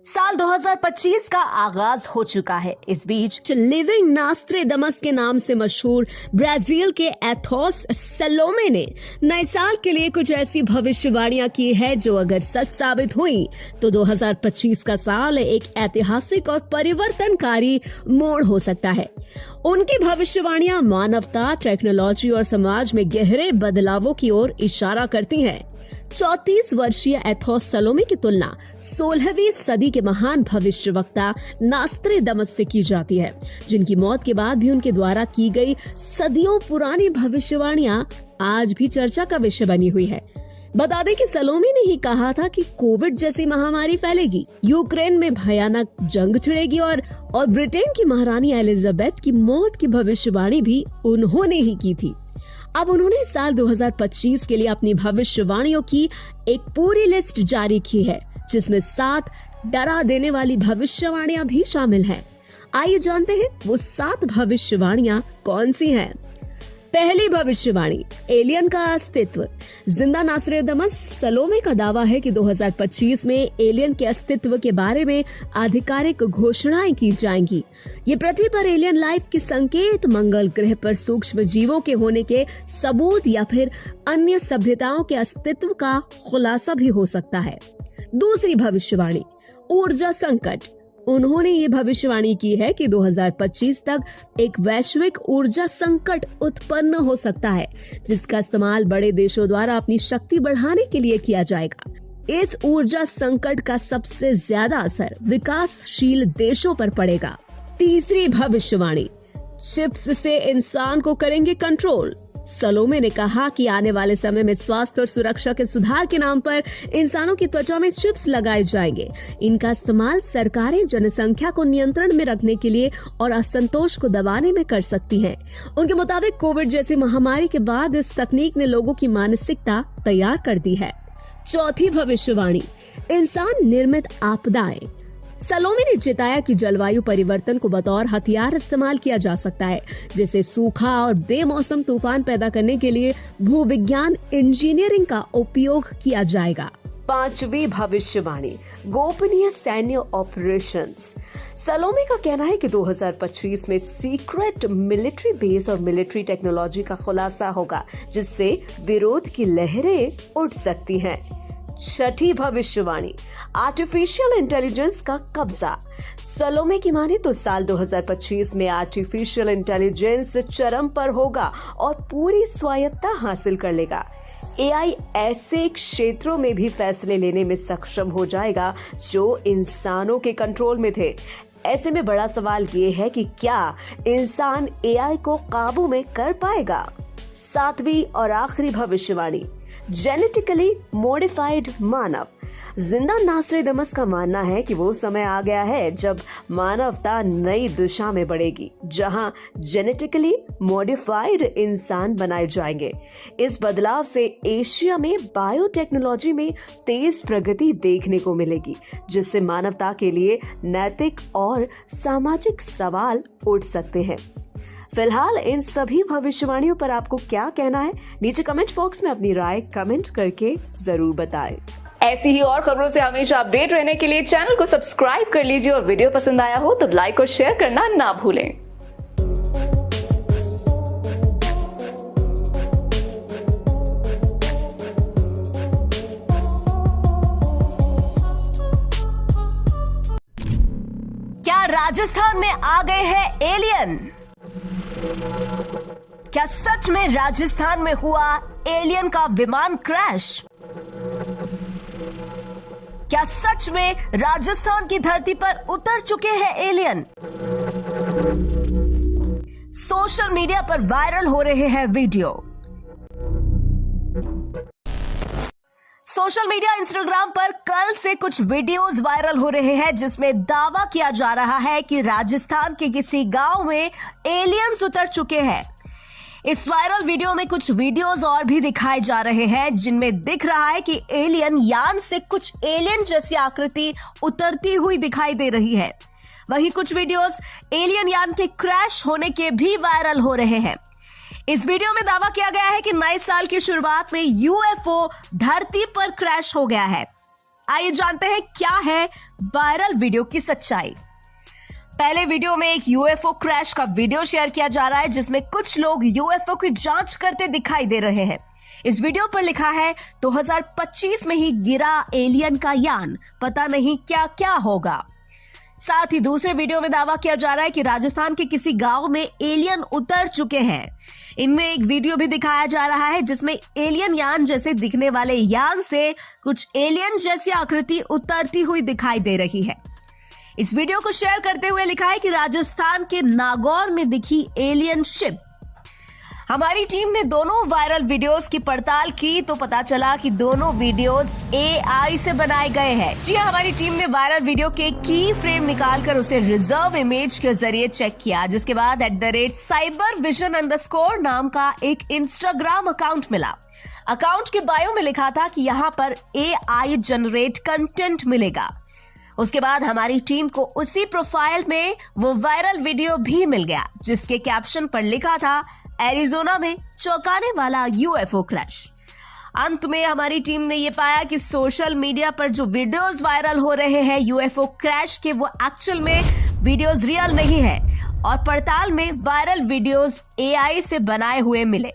साल 2025 का आगाज हो चुका है। इस बीच लिविंग नास्ट्रेडमस के नाम से मशहूर ब्राजील के एथोस सलोमे ने नए साल के लिए कुछ ऐसी भविष्यवाणियां की है जो अगर सच साबित हुई तो 2025 का साल एक ऐतिहासिक और परिवर्तनकारी मोड़ हो सकता है। उनकी भविष्यवाणियां मानवता, टेक्नोलॉजी और समाज में गहरे बदलावों की ओर इशारा करती हैं। 34 वर्षीय एथोस सलोमे की तुलना 16वीं सदी के महान भविष्यवक्ता नास्ट्रेडमस से की जाती है, जिनकी मौत के बाद भी उनके द्वारा की गई सदियों पुरानी भविष्यवाणियां आज भी चर्चा का विषय बनी हुई है। बता दें कि सलोमे ने ही कहा था कि कोविड जैसी महामारी फैलेगी, यूक्रेन में भयानक जंग छिड़ेगी और ब्रिटेन की महारानी एलिजाबेथ की मौत की भविष्यवाणी भी उन्होंने ही की थी। अब उन्होंने साल 2025 के लिए अपनी भविष्यवाणियों की एक पूरी लिस्ट जारी की है, जिसमें 7 डरा देने वाली भविष्यवाणियां भी शामिल हैं। आइए जानते हैं वो 7 भविष्यवाणियां कौन सी हैं। पहली भविष्यवाणी, एलियन का अस्तित्व। जिंदा नास्ट्रेडमस सलोमे का दावा है कि 2025 में एलियन के अस्तित्व के बारे में आधिकारिक घोषणाएं की जाएंगी। ये पृथ्वी पर एलियन लाइफ के संकेत, मंगल ग्रह पर सूक्ष्म जीवों के होने के सबूत या फिर अन्य सभ्यताओं के अस्तित्व का खुलासा भी हो सकता है। दूसरी भविष्यवाणी, ऊर्जा संकट। उन्होंने ये भविष्यवाणी की है कि 2025 तक एक वैश्विक ऊर्जा संकट उत्पन्न हो सकता है, जिसका इस्तेमाल बड़े देशों द्वारा अपनी शक्ति बढ़ाने के लिए किया जाएगा। इस ऊर्जा संकट का सबसे ज्यादा असर विकासशील देशों पर पड़ेगा। तीसरी भविष्यवाणी, चिप्स से इंसान को करेंगे कंट्रोल। सलोमे ने कहा कि आने वाले समय में स्वास्थ्य और सुरक्षा के सुधार के नाम पर इंसानों की त्वचा में चिप्स लगाए जाएंगे। इनका इस्तेमाल सरकारें जनसंख्या को नियंत्रण में रखने के लिए और असंतोष को दबाने में कर सकती हैं। उनके मुताबिक कोविड जैसी महामारी के बाद इस तकनीक ने लोगों की मानसिकता तैयार कर दी है। चौथी भविष्यवाणी, इंसान निर्मित आपदाएं। सलोमे ने चेताया कि जलवायु परिवर्तन को बतौर हथियार इस्तेमाल किया जा सकता है, जैसे सूखा और बेमौसम तूफान पैदा करने के लिए भूविज्ञान इंजीनियरिंग का उपयोग किया जाएगा। पांचवी भविष्यवाणी, गोपनीय सैन्य ऑपरेशंस। सलोमे का कहना है कि 2025 में सीक्रेट मिलिट्री बेस और मिलिट्री टेक्नोलॉजी का खुलासा होगा, जिससे विरोध की लहरें उठ सकती हैं। छठी भविष्यवाणी, आर्टिफिशियल इंटेलिजेंस का कब्जा। सलोमे की माने तो साल 2025 में आर्टिफिशियल इंटेलिजेंस चरम पर होगा और पूरी स्वायत्तता हासिल कर लेगा। एआई ऐसे क्षेत्रों में भी फैसले लेने में सक्षम हो जाएगा जो इंसानों के कंट्रोल में थे। ऐसे में बड़ा सवाल ये है कि क्या इंसान एआई को काबू में कर पाएगा। सातवीं और आखिरी भविष्यवाणी, जेनेटिकली मॉडिफाइड मानव। जिंदा नास्ट्रेडमस का मानना है कि वो समय आ गया है जब मानवता नई दिशा में बढ़ेगी, जहां जेनेटिकली मॉडिफाइड इंसान बनाए जाएंगे। इस बदलाव से एशिया में बायोटेक्नोलॉजी में तेज प्रगति देखने को मिलेगी, जिससे मानवता के लिए नैतिक और सामाजिक सवाल उठ सकते हैं। फिलहाल इन सभी भविष्यवाणियों पर आपको क्या कहना है? नीचे कमेंट बॉक्स में अपनी राय कमेंट करके जरूर बताएं। ऐसी ही और खबरों से हमेशा अपडेट रहने के लिए चैनल को सब्सक्राइब कर लीजिए और वीडियो पसंद आया हो तो लाइक और शेयर करना ना भूलें। क्या राजस्थान में आ गए हैं एलियन? क्या सच में राजस्थान में हुआ एलियन का विमान क्रैश? क्या सच में राजस्थान की धरती पर उतर चुके हैं एलियन? सोशल मीडिया पर वायरल हो रहे हैं वीडियो। सोशल मीडिया इंस्टाग्राम पर कल से कुछ वीडियोस वायरल हो रहे हैं, जिसमें दावा किया जा रहा है कि राजस्थान के किसी गांव में एलियंस उतर चुके हैं। इस वायरल वीडियो में कुछ वीडियोस और भी दिखाए जा रहे हैं, जिनमें दिख रहा है कि एलियन यान से कुछ एलियन जैसी आकृति उतरती हुई दिखाई दे रही है। वहीं कुछ वीडियोस एलियन यान के क्रैश होने के भी वायरल हो रहे हैं। इस वीडियो में दावा किया गया है कि नए साल की शुरुआत में यूएफओ धरती पर क्रैश हो गया है। आइए जानते हैं क्या है वायरल वीडियो की सच्चाई। पहले वीडियो में एक यूएफओ क्रैश का वीडियो शेयर किया जा रहा है जिसमें कुछ लोग यूएफओ की जांच करते दिखाई दे रहे हैं। इस वीडियो पर लिखा है 2025 में ही गिरा एलियन का यान, पता नहीं क्या क्या होगा। साथ ही दूसरे वीडियो में दावा किया जा रहा है कि राजस्थान के किसी गांव में एलियन उतर चुके हैं। इनमें एक वीडियो भी दिखाया जा रहा है जिसमें एलियन यान जैसे दिखने वाले यान से कुछ एलियन जैसी आकृति उतरती हुई दिखाई दे रही है। इस वीडियो को शेयर करते हुए लिखा है कि राजस्थान के नागौर में दिखी एलियन शिप। हमारी टीम ने दोनों वायरल वीडियोस की पड़ताल की तो पता चला कि दोनों वीडियोस एआई से बनाए गए हैं। जी हमारी टीम ने वायरल वीडियो के की फ्रेम निकालकर उसे रिजर्व इमेज के जरिए चेक किया, जिसके बाद @cybervision_ नाम का एक इंस्टाग्राम अकाउंट मिला। अकाउंट के बायो में लिखा था कि यहाँ पर एआई जनरेट कंटेंट मिलेगा। उसके बाद हमारी टीम को उसी प्रोफाइल में वो वायरल वीडियो भी मिल गया जिसके कैप्शन पर लिखा था एरिजोना में चौंकाने वाला यूएफओ क्रैश। अंत में हमारी टीम ने यह पाया कि सोशल मीडिया पर जो वीडियोस वायरल हो रहे हैं यूएफओ क्रैश के, वो एक्चुअल में वीडियोस रियल नहीं है और पड़ताल में वायरल वीडियोस एआई से बनाए हुए मिले।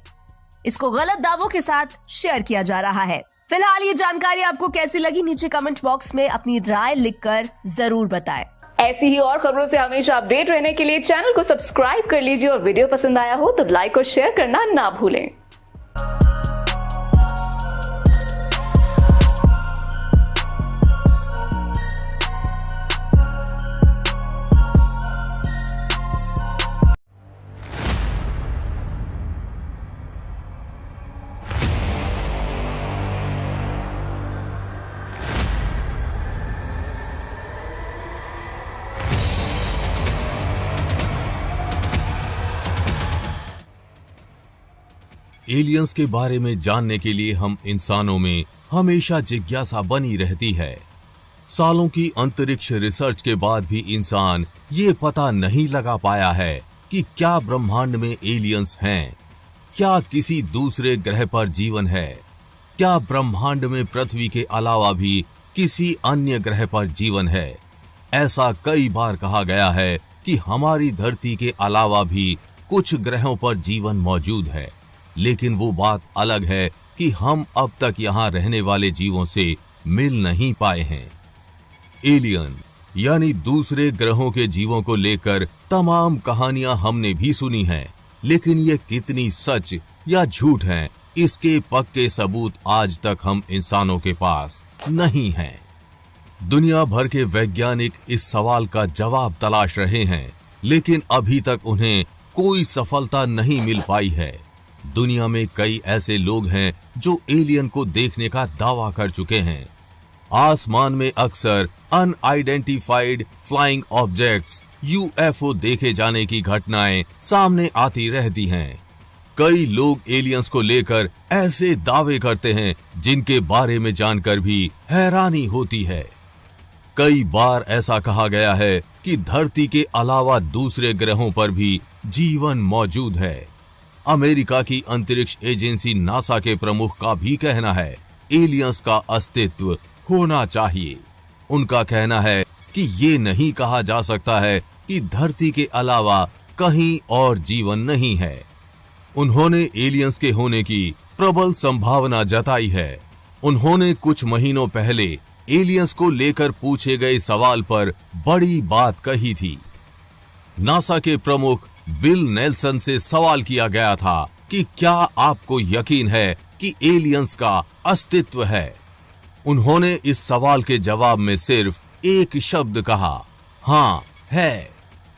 इसको गलत दावों के साथ शेयर किया जा रहा है। फिलहाल ये जानकारी आपको कैसी लगी, नीचे कमेंट बॉक्स में अपनी राय लिखकर जरूर बताएं। ऐसी ही और खबरों से हमेशा अपडेट रहने के लिए चैनल को सब्सक्राइब कर लीजिए और वीडियो पसंद आया हो तो लाइक और शेयर करना ना भूलें। एलियंस के बारे में जानने के लिए हम इंसानों में हमेशा जिज्ञासा बनी रहती है। सालों की अंतरिक्ष रिसर्च के बाद भी इंसान ये पता नहीं लगा पाया है कि क्या ब्रह्मांड में एलियंस हैं, क्या किसी दूसरे ग्रह पर जीवन है, क्या ब्रह्मांड में पृथ्वी के अलावा भी किसी अन्य ग्रह पर जीवन है। ऐसा कई बार कहा गया है कि हमारी धरती के अलावा भी कुछ ग्रहों पर जीवन मौजूद है, लेकिन वो बात अलग है कि हम अब तक यहाँ रहने वाले जीवों से मिल नहीं पाए हैं। एलियन यानी दूसरे ग्रहों के जीवों को लेकर तमाम कहानियां हमने भी सुनी हैं, लेकिन ये कितनी सच या झूठ हैं, इसके पक्के सबूत आज तक हम इंसानों के पास नहीं हैं। दुनिया भर के वैज्ञानिक इस सवाल का जवाब तलाश रहे हैं, लेकिन अभी तक उन्हें कोई सफलता नहीं मिल पाई है। दुनिया में कई ऐसे लोग हैं जो एलियन को देखने का दावा कर चुके हैं। आसमान में अक्सर अनआइडेंटिफाइड फ्लाइंग ऑब्जेक्ट्स यूएफओ देखे जाने की घटनाएं सामने आती रहती हैं। कई लोग एलियंस को लेकर ऐसे दावे करते हैं जिनके बारे में जानकर भी हैरानी होती है। कई बार ऐसा कहा गया है कि धरती के अलावा दूसरे ग्रहों पर भी जीवन मौजूद है। अमेरिका की अंतरिक्ष एजेंसी नासा के प्रमुख का भी कहना है एलियंस का अस्तित्व होना चाहिए। उनका कहना है कि ये नहीं कहा जा सकता है कि धरती के अलावा कहीं और जीवन नहीं है। उन्होंने एलियंस के होने की प्रबल संभावना जताई है। उन्होंने कुछ महीनों पहले एलियंस को लेकर पूछे गए सवाल पर बड़ी बात कही थी। नासा के प्रमुख बिल नेल्सन से सवाल किया गया था कि क्या आपको यकीन है कि एलियंस का अस्तित्व है। उन्होंने इस सवाल के जवाब में सिर्फ एक शब्द कहा, हाँ है।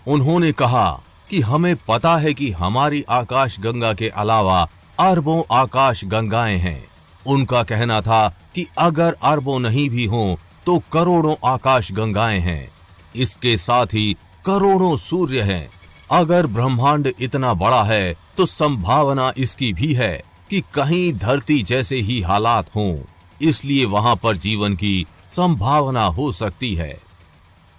उन्होंने कहा कि हमें पता है कि हमारी आकाश गंगा के अलावा अरबों आकाश गंगाएं हैं। उनका कहना था कि अगर अरबों नहीं भी हों तो करोड़ों आकाश गंगाएं हैं। इसके साथ ही करोड़ों सूर्य हैं। अगर ब्रह्मांड इतना बड़ा है तो संभावना इसकी भी है कि कहीं धरती जैसे ही हालात हों, इसलिए वहां पर जीवन की संभावना हो सकती है।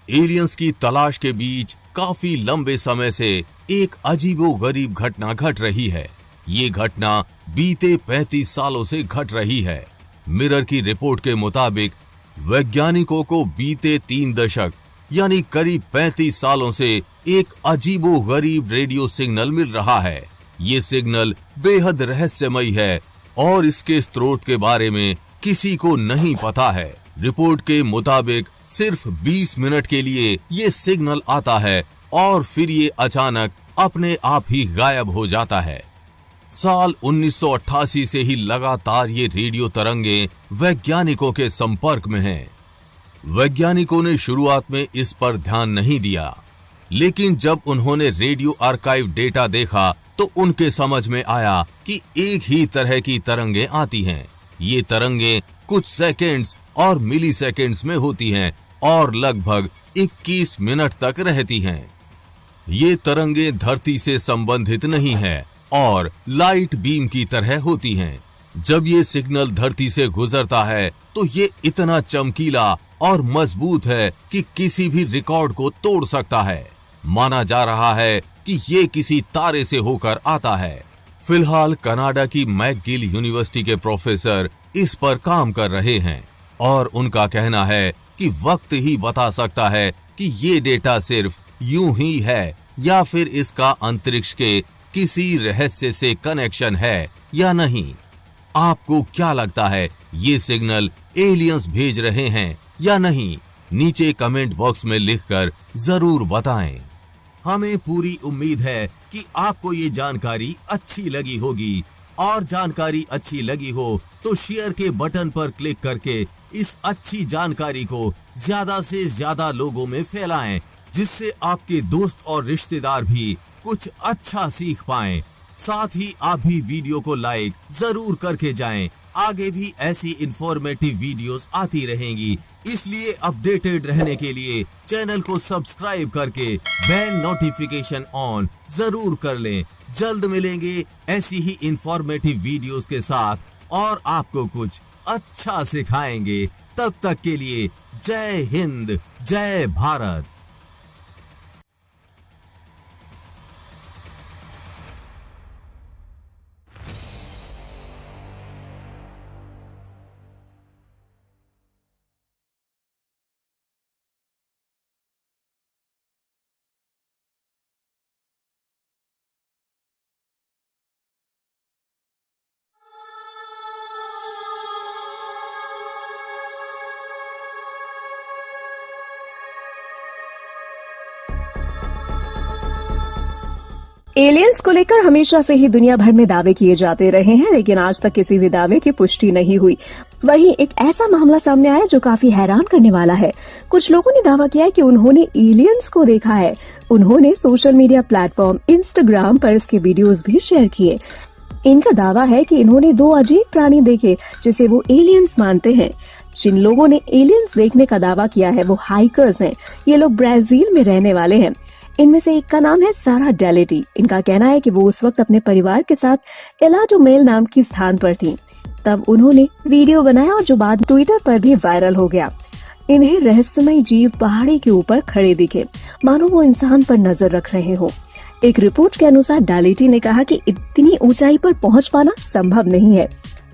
एलियंस की तलाश के बीच काफी लंबे समय से एक अजीबोगरीब घटना घट रही है। ये घटना बीते 35 सालों से घट रही है। मिरर की रिपोर्ट के मुताबिक वैज्ञानिकों को बीते 3 दशक यानी करीब 35 सालों से एक अजीबोगरीब रेडियो सिग्नल मिल रहा है। ये सिग्नल बेहद रहस्यमयी है और इसके स्रोत के बारे में किसी को नहीं पता है। रिपोर्ट के मुताबिक सिर्फ 20 मिनट के लिए ये सिग्नल आता है और फिर ये अचानक अपने आप ही गायब हो जाता है। साल 1988 से ही लगातार ये रेडियो तरंगे वैज्ञानिकों के संपर्क में हैं। वैज्ञानिकों ने शुरुआत में इस पर ध्यान नहीं दिया, लेकिन जब उन्होंने रेडियो आर्काइव डेटा देखा तो उनके समझ में आया कि एक ही तरह की तरंगे आती हैं। ये तरंगे कुछ सेकंड्स और मिली सेकंड्स में होती हैं और लगभग 21 मिनट तक रहती हैं। ये तरंगे धरती से संबंधित नहीं है और लाइट बीम की तरह होती हैं। जब ये सिग्नल धरती से गुजरता है तो ये इतना चमकीला और मजबूत है कि किसी भी रिकॉर्ड को तोड़ सकता है। माना जा रहा है कि ये किसी तारे से होकर आता है। फिलहाल कनाडा की मैकगिल यूनिवर्सिटी के प्रोफेसर इस पर काम कर रहे हैं और उनका कहना है कि वक्त ही बता सकता है कि ये डेटा सिर्फ यूं ही है या फिर इसका अंतरिक्ष के किसी रहस्य से कनेक्शन है या नहीं। आपको क्या लगता है, ये सिग्नल एलियंस भेज रहे हैं या नहीं? नीचे कमेंट बॉक्स में लिखकर जरूर बताएं। हमें पूरी उम्मीद है कि आपको ये जानकारी अच्छी लगी होगी और जानकारी अच्छी लगी हो तो शेयर के बटन पर क्लिक करके इस अच्छी जानकारी को ज्यादा से ज्यादा लोगों में फैलाएं, जिससे आपके दोस्त और रिश्तेदार भी कुछ अच्छा सीख पाएं। साथ ही आप भी वीडियो को लाइक जरूर करके जाएं। आगे भी ऐसी इंफॉर्मेटिव वीडियोस आती रहेंगी, इसलिए अपडेटेड रहने के लिए चैनल को सब्सक्राइब करके बेल नोटिफिकेशन ऑन जरूर कर लें। जल्द मिलेंगे ऐसी ही इंफॉर्मेटिव वीडियोस के साथ और आपको कुछ अच्छा सिखाएंगे। तब तक के लिए जय हिंद, जय भारत। एलियंस को लेकर हमेशा से ही दुनिया भर में दावे किए जाते रहे हैं, लेकिन आज तक किसी भी दावे की पुष्टि नहीं हुई। वहीं एक ऐसा मामला सामने आया जो काफी हैरान करने वाला है। कुछ लोगों ने दावा किया है कि उन्होंने एलियंस को देखा है। उन्होंने सोशल मीडिया प्लेटफॉर्म इंस्टाग्राम पर इसके वीडियोस भी शेयर किए। इनका दावा है कि इन्होंने 2 अजीब प्राणी देखे जिसे वो एलियंस मानते हैं। जिन लोगों ने एलियंस देखने का दावा किया है वो हाइकर्स हैं। ये लोग ब्राजील में रहने वाले हैं। इनमें से एक का नाम है सारा डेलिटी। इनका कहना है कि वो उस वक्त अपने परिवार के साथ इला डू मेल नाम की स्थान पर थी। तब उन्होंने वीडियो बनाया और जो बाद ट्विटर पर भी वायरल हो गया। इन्हें रहस्यमय जीव पहाड़ी के ऊपर खड़े दिखे, मानो वो इंसान पर नजर रख रहे हो। एक रिपोर्ट के अनुसार डेलिटी ने कहा कि इतनी ऊंचाई पर पहुंच पाना संभव नहीं है।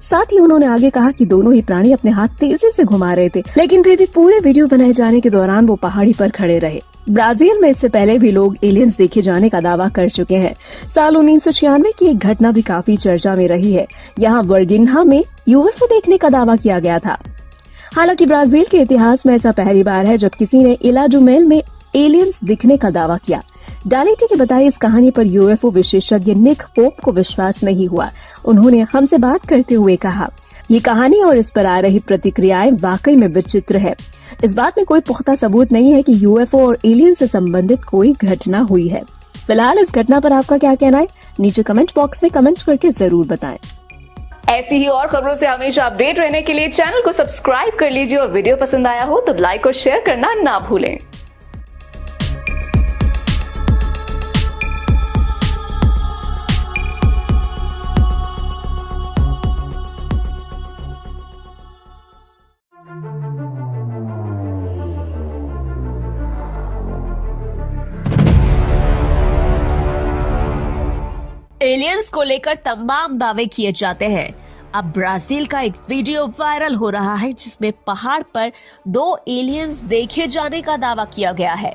साथ ही उन्होंने आगे कहा कि दोनों ही प्राणी अपने हाथ तेजी से घुमा रहे थे, लेकिन फिर भी पूरे वीडियो बनाए जाने के दौरान वो पहाड़ी पर खड़े रहे। ब्राजील में इससे पहले भी लोग एलियंस देखे जाने का दावा कर चुके हैं। साल 1996 की एक घटना भी काफी चर्चा में रही है। यहाँ वर्गिन्हा में यूएफओ देखने का दावा किया गया था। हालांकि ब्राजील के इतिहास में ऐसा पहली बार है जब किसी ने इला डू मेल में एलियंस दिखने का दावा किया। डेलिटी की बताई इस कहानी पर यूएफओ विशेषज्ञ निक पोप को विश्वास नहीं हुआ। उन्होंने हमसे बात करते हुए कहा, ये कहानी और इस पर आ रही प्रतिक्रियाएं वाकई में विचित्र है। इस बात में कोई पुख्ता सबूत नहीं है कि यूएफओ और एलियन से संबंधित कोई घटना हुई है। फिलहाल इस घटना पर आपका क्या कहना है, नीचे कमेंट बॉक्स में कमेंट करके जरूर बताएं। ऐसी ही और खबरों से हमेशा अपडेट रहने के लिए चैनल को सब्सक्राइब कर लीजिए और वीडियो पसंद आया हो तो लाइक और शेयर करना ना भूलें। एलियंस को लेकर तमाम दावे किए जाते हैं। अब ब्राजील का एक वीडियो वायरल हो रहा है जिसमें पहाड़ पर 2 एलियंस देखे जाने का दावा किया गया है।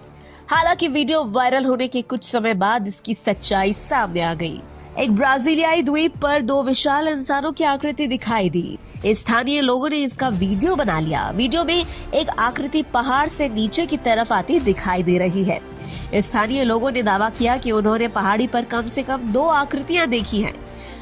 हालांकि वीडियो वायरल होने के कुछ समय बाद इसकी सच्चाई सामने आ गई। एक ब्राजीलियाई द्वीप पर 2 विशाल इंसानों की आकृति दिखाई दी। स्थानीय लोगों ने इसका वीडियो बना लिया। वीडियो में एक आकृति पहाड़ से नीचे की तरफ आती दिखाई दे रही है। स्थानीय लोगों ने दावा किया कि उन्होंने पहाड़ी पर कम से कम 2 आकृतियां देखी हैं।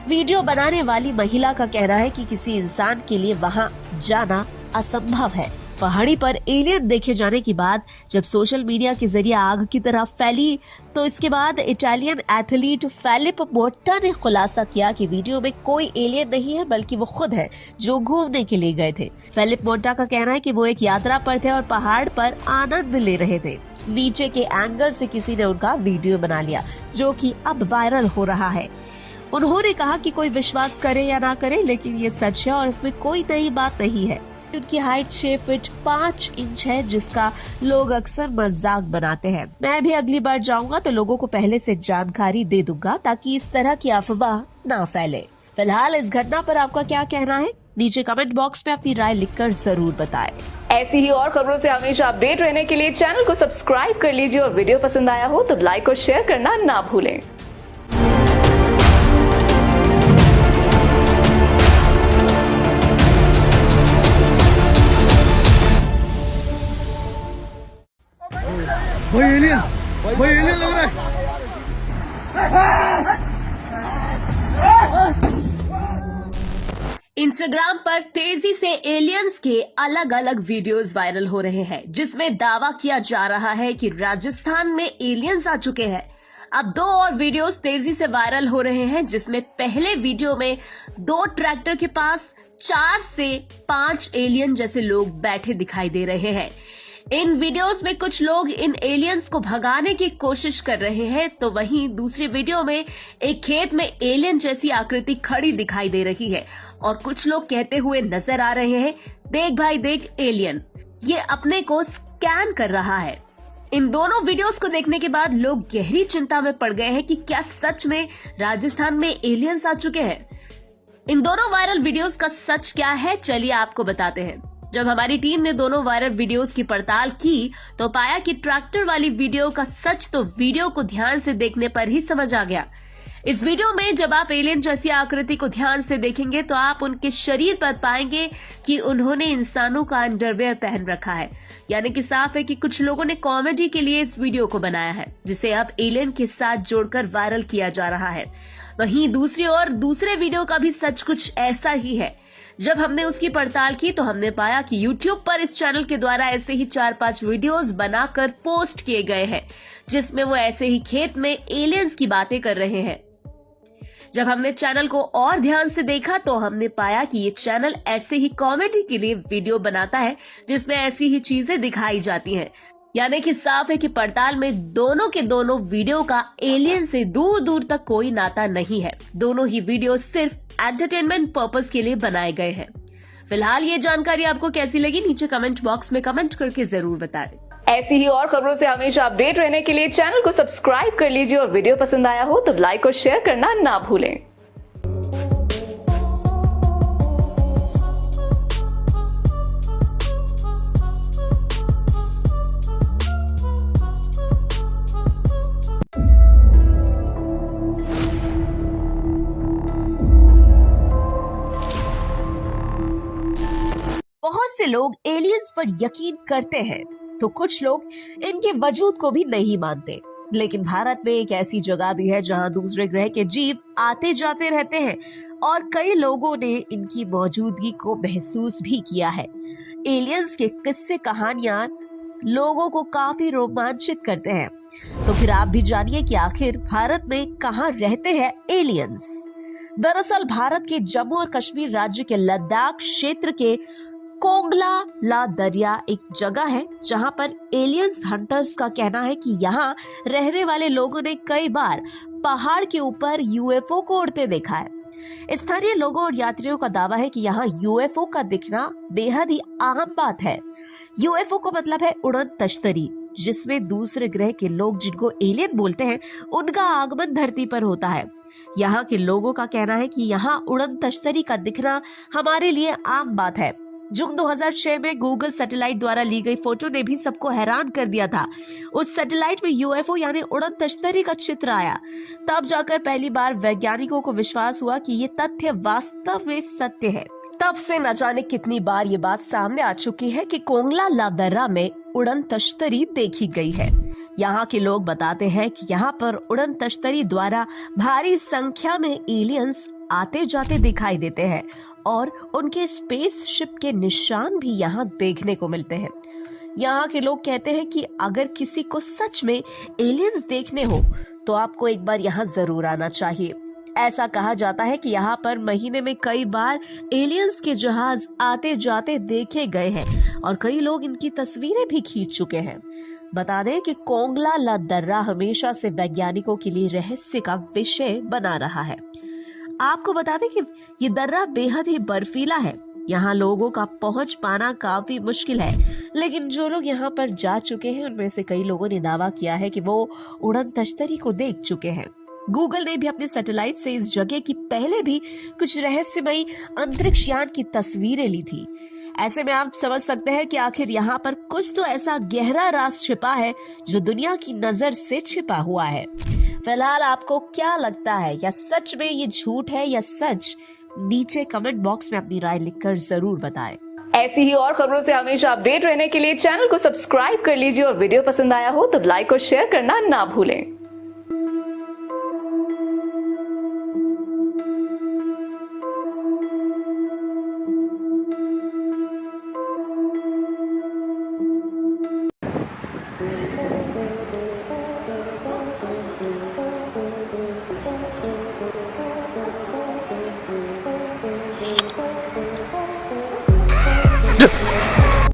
वीडियो बनाने वाली महिला का कहना है कि किसी इंसान के लिए वहां जाना असंभव है। पहाड़ी पर एलियन देखे जाने की बात जब सोशल मीडिया के जरिए आग की तरह फैली तो इसके बाद इटालियन एथलीट फेलिप मोट्टा ने खुलासा किया कि वीडियो में कोई एलियन नहीं है बल्कि वो खुद है जो घूमने के लिए गए थे। फेलिप मोट्टा का कहना है कि वो एक यात्रा पर थे और पहाड़ पर आनंद ले रहे थे। नीचे के एंगल से किसी ने उनका वीडियो बना लिया जो कि अब वायरल हो रहा है। उन्होंने कहा कि कोई विश्वास करे या ना करे लेकिन ये सच है और इसमें कोई नई बात नहीं है। उनकी हाइट 6 फीट 5 इंच है जिसका लोग अक्सर मजाक बनाते हैं। मैं भी अगली बार जाऊंगा तो लोगों को पहले से जानकारी दे दूंगा ताकि इस तरह की अफवाह ना फैले। फिलहाल इस घटना पर आपका क्या कहना है? नीचे कमेंट बॉक्स में अपनी राय लिखकर जरूर बताएं। ऐसी ही और खबरों से हमेशा अपडेट रहने के लिए चैनल को सब्सक्राइब कर लीजिए और वीडियो पसंद आया हो तो लाइक और शेयर करना ना भूलें। भाई एलियन लग रहा है। इंस्टाग्राम पर तेजी से एलियंस के अलग अलग वीडियोस वायरल हो रहे हैं जिसमें दावा किया जा रहा है कि राजस्थान में एलियंस आ चुके हैं। अब 2 और वीडियोस तेजी से वायरल हो रहे हैं जिसमें पहले वीडियो में 2 ट्रैक्टर के पास 4 से 5 एलियन जैसे लोग बैठे दिखाई दे रहे हैं। इन वीडियोस में कुछ लोग इन एलियंस को भगाने की कोशिश कर रहे हैं तो वहीं दूसरी वीडियो में एक खेत में एलियन जैसी आकृति खड़ी दिखाई दे रही है और कुछ लोग कहते हुए नजर आ रहे हैं, देख भाई देख एलियन, ये अपने को स्कैन कर रहा है। इन दोनों वीडियोस को देखने के बाद लोग गहरी चिंता में पड़ गए हैं कि क्या सच में राजस्थान में एलियंस आ चुके हैं। इन दोनों वायरल वीडियोस का सच क्या है, चलिए आपको बताते हैं। जब हमारी टीम ने दोनों वायरल वीडियोस की पड़ताल की तो पाया कि ट्रैक्टर वाली वीडियो का सच तो वीडियो को ध्यान से देखने पर ही समझ आ गया। इस वीडियो में जब आप एलियन जैसी आकृति को ध्यान से देखेंगे तो आप उनके शरीर पर पाएंगे कि उन्होंने इंसानों का अंडरवेयर पहन रखा है। यानी कि साफ है कि कुछ लोगों ने कॉमेडी के लिए इस वीडियो को बनाया है जिसे अब एलियन के साथ जोड़कर वायरल किया जा रहा है। वहीं दूसरी ओर दूसरे वीडियो का भी सच कुछ ऐसा ही है। जब हमने उसकी पड़ताल की तो हमने पाया कि YouTube पर इस चैनल के द्वारा ऐसे ही 4-5 वीडियोस बनाकर पोस्ट किए गए हैं जिसमें वो ऐसे ही खेत में एलियंस की बातें कर रहे हैं। जब हमने चैनल को और ध्यान से देखा तो हमने पाया कि ये चैनल ऐसे ही कॉमेडी के लिए वीडियो बनाता है जिसमें ऐसी ही चीजें दिखाई जाती हैं। यानी कि साफ है कि पड़ताल में दोनों के दोनों वीडियो का एलियन से दूर दूर तक कोई नाता नहीं है। दोनों ही वीडियो सिर्फ एंटरटेनमेंट पर्पस के लिए बनाए गए हैं। फिलहाल ये जानकारी आपको कैसी लगी, नीचे कमेंट बॉक्स में कमेंट करके जरूर बताएं। ऐसी ही और खबरों से हमेशा अपडेट रहने के लिए चैनल को सब्सक्राइब कर लीजिए और वीडियो पसंद आया हो तो लाइक और शेयर करना ना भूलें। बहुत से लोग एलियंस पर यकीन करते हैं तो कुछ लोग इनके वजूद को भी नहीं मानते। लेकिन भारत में एक ऐसी जगह भी है जहां दूसरे ग्रह के जीव आते जाते रहते हैं और कई लोगों ने इनकी मौजूदगी को महसूस भी किया है। एलियंस के किस्से कहानियां लोगों को काफी रोमांचित करते हैं। तो फिर आप भी जानिए कि आखिर भारत में कहां रहते हैं एलियंस। दरअसल भारत के जम्मू और कश्मीर राज्य के लद्दाख क्षेत्र के कोंगला ला दरिया एक जगह है जहां पर एलियंस हंटर्स का कहना है कि यहाँ रहने वाले लोगों ने कई बार पहाड़ के ऊपर यूएफओ को उड़ते देखा है। स्थानीय लोगों और यात्रियों का दावा है कि यहाँ यूएफओ का दिखना बेहद ही आम बात है। यूएफओ का मतलब है उड़न तश्तरी, जिसमें दूसरे ग्रह के लोग जिनको एलियन बोलते हैं उनका आगमन धरती पर होता है। यहाँ के लोगों का कहना है कि यहाँ उड़न तश्तरी का दिखना हमारे लिए आम बात है। जून 2006 में गूगल सैटेलाइट द्वारा ली गई फोटो ने भी सबको हैरान कर दिया था। उस सैटेलाइट में यूएफओ यानी उड़न तश्तरी का चित्र आया। तब जाकर पहली बार वैज्ञानिकों को विश्वास हुआ कि ये तथ्य वास्तव में सत्य है। तब से न जाने कितनी बार ये बात सामने आ चुकी है कि कोंगला ला दर्रा में उड़न तश्तरी देखी गई है। यहाँ के लोग बताते हैं कि यहाँ पर उड़न तश्तरी द्वारा भारी संख्या में एलियंस आते जाते दिखाई देते हैं और उनके स्पेसशिप के निशान भी यहाँ देखने को मिलते हैं। यहाँ के लोग कहते हैं कि अगर किसी को सच में एलियंस देखने हो तो आपको एक बार यहाँ जरूर आना चाहिए। ऐसा कहा जाता है कि यहाँ पर महीने में कई बार एलियंस के जहाज आते जाते देखे गए हैं और कई लोग इनकी तस्वीरें भी खींच चुके हैं। बता दें कि कोंगला ला दर्रा हमेशा से वैज्ञानिकों के लिए रहस्य का विषय बना रहा है। आपको बता दें कि ये दर्रा बेहद ही बर्फीला है। यहाँ लोगों का पहुंच पाना काफी मुश्किल है, लेकिन जो लोग यहाँ पर जा चुके हैं उनमें से कई लोगों ने दावा किया है कि वो उड़न तश्तरी को देख चुके हैं। गूगल ने भी अपने सैटेलाइट से इस जगह की पहले भी कुछ रहस्यमयी अंतरिक्ष यान की तस्वीरें ली थी। ऐसे में आप समझ सकते हैं कि आखिर यहाँ पर कुछ तो ऐसा गहरा राज छिपा है जो दुनिया की नजर से छिपा हुआ है। फिलहाल आपको क्या लगता है, या सच में ये झूठ है या सच? नीचे कमेंट बॉक्स में अपनी राय लिखकर जरूर बताएं। ऐसी ही और खबरों से हमेशा अपडेट रहने के लिए चैनल को सब्सक्राइब कर लीजिए और वीडियो पसंद आया हो तो लाइक और शेयर करना ना भूलें।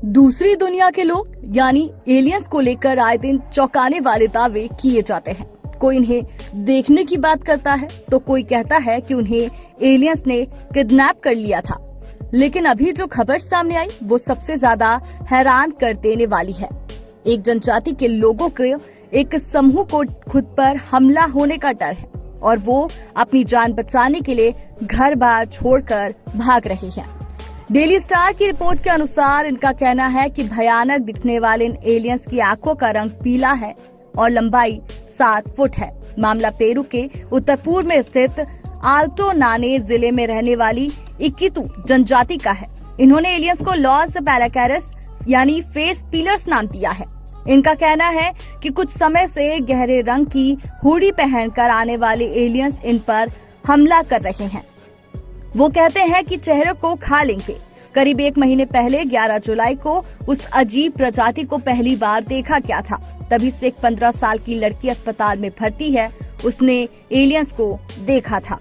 दूसरी दुनिया के लोग यानी एलियंस को लेकर आए दिन चौंकाने वाले दावे किए जाते हैं। कोई इन्हें देखने की बात करता है तो कोई कहता है कि उन्हें एलियंस ने किडनैप कर लिया था। लेकिन अभी जो खबर सामने आई वो सबसे ज्यादा हैरान कर देने वाली है। एक जनजाति के लोगों के एक समूह को खुद पर हमला होने का डर है और वो अपनी जान बचाने के लिए घर बार छोड़कर भाग रही है। डेली स्टार की रिपोर्ट के अनुसार इनका कहना है कि भयानक दिखने वाले इन एलियंस की आंखों का रंग पीला है और लंबाई 7 फुट है। मामला पेरू के उत्तर पूर्व में स्थित आल्टो नाने जिले में रहने वाली इकितू जनजाति का है। इन्होंने एलियंस को लॉस पैलाकैरस यानी फेस पीलर्स नाम दिया है। इनका कहना है कि कुछ समय से गहरे रंग की हुडी पहनकर आने वाले एलियंस इन पर हमला कर रहे हैं। वो कहते हैं कि चेहरे को खा लेंगे। करीब 1 महीने पहले 11 जुलाई को उस अजीब प्रजाति को पहली बार देखा गया था। तभी से एक 15 साल की लड़की अस्पताल में भर्ती है। उसने एलियंस को देखा था।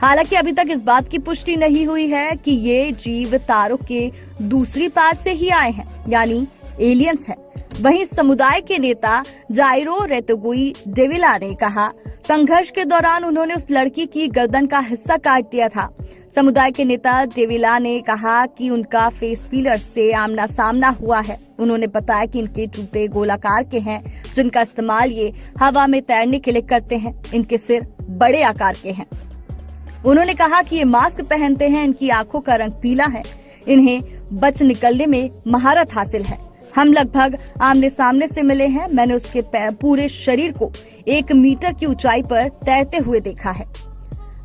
हालांकि अभी तक इस बात की पुष्टि नहीं हुई है कि ये जीव तारों के दूसरी पार से ही आए हैं यानी एलियंस है। वहीं समुदाय के नेता जाइरो रेतोगुई डेविला ने कहा, संघर्ष के दौरान उन्होंने उस लड़की की गर्दन का हिस्सा काट दिया था। समुदाय के नेता डेविला ने कहा कि उनका फेस पीलर से आमना सामना हुआ है। उन्होंने बताया कि इनके जूते गोलाकार के हैं जिनका इस्तेमाल ये हवा में तैरने के लिए करते हैं। इनके सिर बड़े आकार के हैं। उन्होंने कहा कि ये मास्क पहनते हैं। इनकी आंखों का रंग पीला है। इन्हें बच निकलने में महारत हासिल है। हम लगभग आमने सामने से मिले हैं। मैंने उसके पूरे शरीर को 1 मीटर की ऊंचाई पर तैरते हुए देखा है।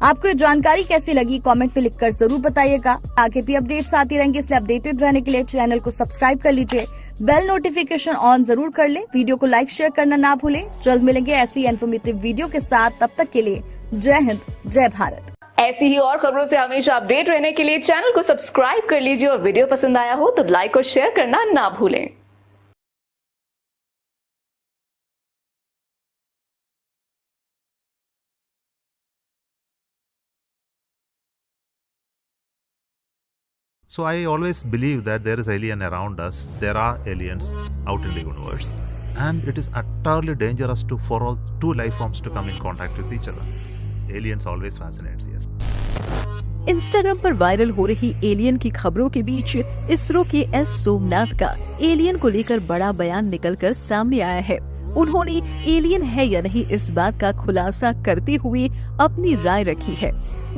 आपको ये जानकारी कैसी लगी कमेंट में लिखकर जरूर बताइएगा। आगे भी अपडेट्स आती रहेंगे, इसलिए अपडेटेड रहने के लिए चैनल को सब्सक्राइब कर लीजिए। बेल नोटिफिकेशन ऑन जरूर कर ले। वीडियो को लाइक शेयर करना ना भूलें। जल्द मिलेंगे ऐसी इन्फॉर्मेटिव वीडियो के साथ। तब तक के लिए जय हिंद, जय भारत। ऐसी ही और खबरों से हमेशा अपडेट रहने के लिए चैनल को सब्सक्राइब कर लीजिए और वीडियो पसंद आया हो तो लाइक और शेयर करना ना भूलें। So I always believe that there is alien around us. There are aliens out in the universe, and it is utterly dangerous for all 2 life forms to come in contact with each other. Aliens always fascinates us. Instagram पर viral हो रही alien की खबरों के बीच इसरो के S Somnath का alien को लेकर बड़ा बयान निकलकर सामने आया है। उन्होंने एलियन है या नहीं इस बात का खुलासा करते हुए अपनी राय रखी है।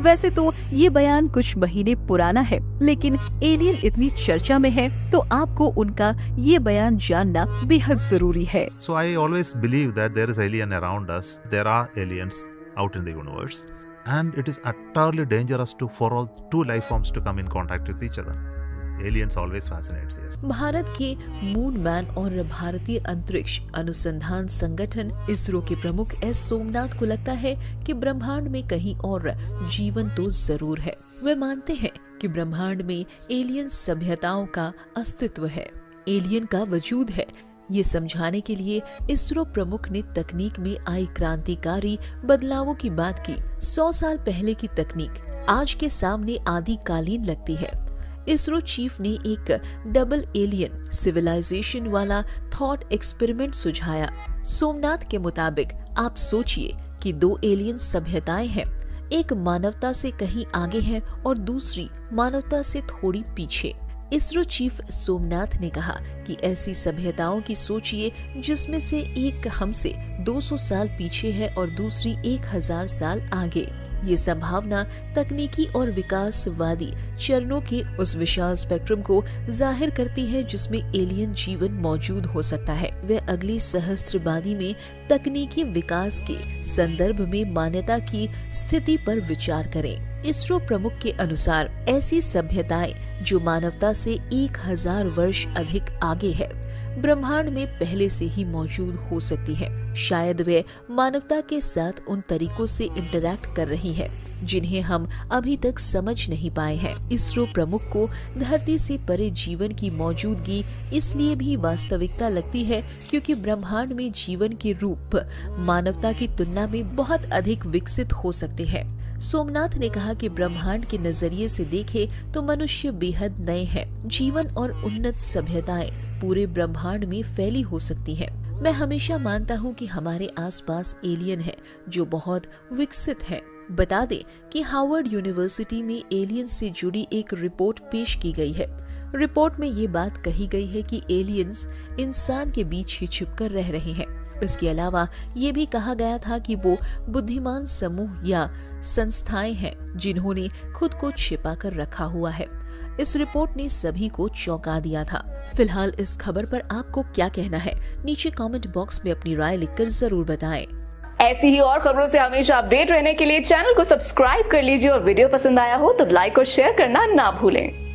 वैसे तो ये बयान कुछ महीने पुराना है, लेकिन एलियन इतनी चर्चा में है तो आपको उनका ये बयान जानना बेहद जरूरी है। So I always believe that there is alien around us. There are aliens out in the universe, and it is utterly dangerous for all two life forms to come in contact with each other. Aliens always fascinates us. Bharat के moon man और भारतीय अंतरिक्ष अनुसंधान संगठन इसरो के प्रमुख S Somnath को लगता है कि ब्रह्मांड में कहीं और जीवन तो जरूर है। वे मानते हैं कि ब्रह्मांड में एलियन सभ्यताओं का अस्तित्व है, एलियन का वजूद है। ये समझाने के लिए इसरो प्रमुख ने तकनीक में आई क्रांतिकारी बदलावों की बात की। 100 साल पहले की तकनीक आज के सामने आदिकालीन लगती है। इसरो चीफ ने एक डबल एलियन सिविलाइजेशन वाला थॉट एक्सपेरिमेंट सुझाया। सोमनाथ के मुताबिक आप सोचिए कि 2 एलियन सभ्यताएं हैं, एक मानवता से कहीं आगे है और दूसरी मानवता से थोड़ी पीछे। इसरो चीफ सोमनाथ ने कहा कि ऐसी सभ्यताओं की सोचिए जिसमें से एक हमसे 200 साल पीछे है और दूसरी 1000 साल आगे। ये संभावना तकनीकी और विकासवादी चरणों के उस विशाल स्पेक्ट्रम को जाहिर करती है जिसमें एलियन जीवन मौजूद हो सकता है। वे अगली सहस्त्रवादी में तकनीकी विकास के संदर्भ में मान्यता की स्थिति पर विचार करें। इसरो प्रमुख के अनुसार ऐसी सभ्यताएं जो मानवता से 1000 वर्ष अधिक आगे है, ब्रह्मांड में पहले से ही मौजूद हो सकती है। शायद वे मानवता के साथ उन तरीकों से इंटरैक्ट कर रही है जिन्हें हम अभी तक समझ नहीं पाए हैं। इसरो प्रमुख को धरती से परे जीवन की मौजूदगी इसलिए भी वास्तविकता लगती है क्योंकि ब्रह्मांड में जीवन के रूप मानवता की तुलना में बहुत अधिक विकसित हो सकते हैं। सोमनाथ ने कहा कि ब्रह्मांड के नजरिए से देखे तो मनुष्य बेहद नए हैं। जीवन और उन्नत सभ्यताएं पूरे ब्रह्मांड में फैली हो सकती हैं। मैं हमेशा मानता हूँ कि हमारे आसपास एलियन है जो बहुत विकसित है। बता दें कि हार्वर्ड यूनिवर्सिटी में एलियन से जुड़ी एक रिपोर्ट पेश की गई है। रिपोर्ट में ये बात कही गई है कि एलियंस इंसान के बीच ही छिपकर रह रहे हैं। इसके अलावा ये भी कहा गया था कि वो बुद्धिमान समूह या संस्थाएं हैं जिन्होंने खुद को छिपा कर रखा हुआ है। इस रिपोर्ट ने सभी को चौंका दिया था। फिलहाल इस खबर पर आपको क्या कहना है? नीचे कमेंट बॉक्स में अपनी राय लिखकर जरूर बताएं। ऐसी ही और खबरों से हमेशा अपडेट रहने के लिए चैनल को सब्सक्राइब कर लीजिए और वीडियो पसंद आया हो तो लाइक और शेयर करना ना भूलें।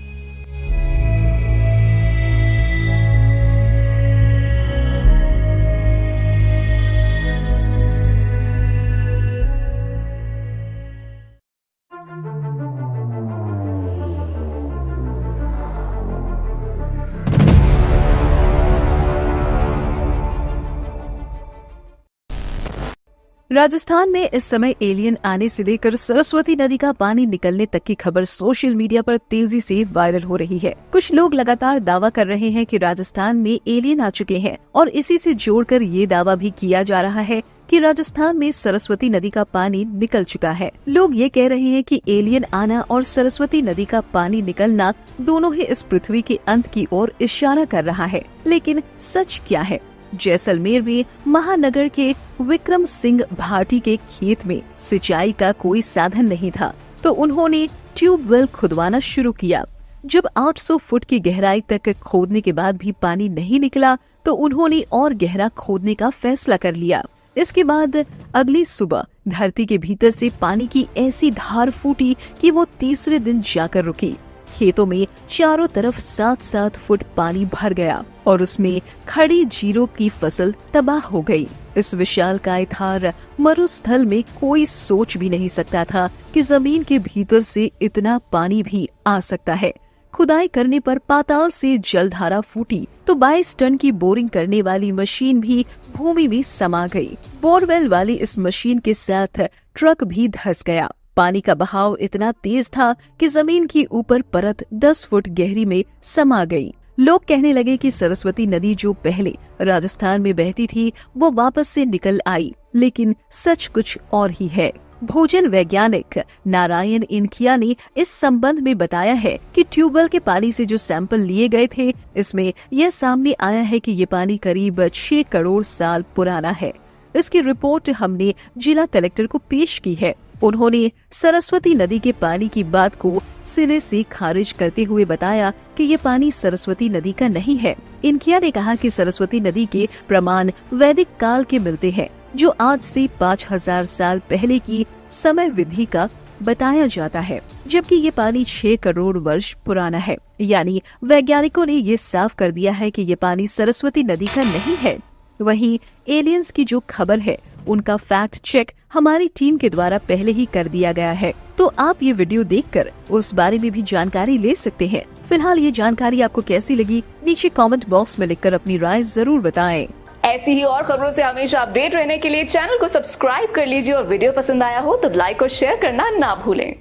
राजस्थान में इस समय एलियन आने से लेकर सरस्वती नदी का पानी निकलने तक की खबर सोशल मीडिया पर तेजी से वायरल हो रही है। कुछ लोग लगातार दावा कर रहे हैं कि राजस्थान में एलियन आ चुके हैं और इसी से जोड़कर ये दावा भी किया जा रहा है कि राजस्थान में सरस्वती नदी का पानी निकल चुका है। लोग ये कह रहे हैं कि एलियन आना और सरस्वती नदी का पानी निकलना दोनों ही इस पृथ्वी के अंत की ओर इशारा कर रहा है। लेकिन सच क्या है? जैसलमेर में महानगर के विक्रम सिंह भाटी के खेत में सिंचाई का कोई साधन नहीं था तो उन्होंने ट्यूबवेल खुदवाना शुरू किया। जब 800 फुट की गहराई तक खोदने के बाद भी पानी नहीं निकला तो उन्होंने और गहरा खोदने का फैसला कर लिया। इसके बाद अगली सुबह धरती के भीतर से पानी की ऐसी धार फूटी कि वो तीसरे दिन जाकर रुकी। खेतों में चारों तरफ 7-7 फुट पानी भर गया और उसमें खड़ी जीरों की फसल तबाह हो गई। इस विशालकाय थार मरुस्थल में कोई सोच भी नहीं सकता था कि जमीन के भीतर से इतना पानी भी आ सकता है। खुदाई करने पर पाताल से जलधारा फूटी तो 22 टन की बोरिंग करने वाली मशीन भी भूमि में समा गई। बोरवेल वाली इस मशीन के साथ ट्रक भी धंस गया। पानी का बहाव इतना तेज था कि जमीन की ऊपर परत 10 फुट गहरी में समा गई। लोग कहने लगे कि सरस्वती नदी जो पहले राजस्थान में बहती थी वो वापस से निकल आई, लेकिन सच कुछ और ही है। भोजन वैज्ञानिक नारायण इनकिया ने इस संबंध में बताया है कि ट्यूबवेल के पानी से जो सैंपल लिए गए थे, इसमें यह सामने आया है कि ये पानी करीब 6 करोड़ साल पुराना है। इसकी रिपोर्ट हमने जिला कलेक्टर को पेश की है। उन्होंने सरस्वती नदी के पानी की बात को सिरे से खारिज करते हुए बताया कि ये पानी सरस्वती नदी का नहीं है। इनकिया ने कहा कि सरस्वती नदी के प्रमाण वैदिक काल के मिलते हैं, जो आज से 5000 साल पहले की समय विधि का बताया जाता है, जबकि ये पानी 6 करोड़ वर्ष पुराना है। यानी वैज्ञानिकों ने ये साफ कर दिया है कि ये पानी सरस्वती नदी का नहीं है। वहीं एलियंस की जो खबर है, उनका फैक्ट चेक हमारी टीम के द्वारा पहले ही कर दिया गया है, तो आप ये वीडियो देखकर उस बारे में भी जानकारी ले सकते हैं। फिलहाल ये जानकारी आपको कैसी लगी, नीचे कमेंट बॉक्स में लिखकर अपनी राय जरूर बताएं। ऐसी ही और खबरों से हमेशा अपडेट रहने के लिए चैनल को सब्सक्राइब कर लीजिए और वीडियो पसंद आया हो तो लाइक और शेयर करना ना भूलें।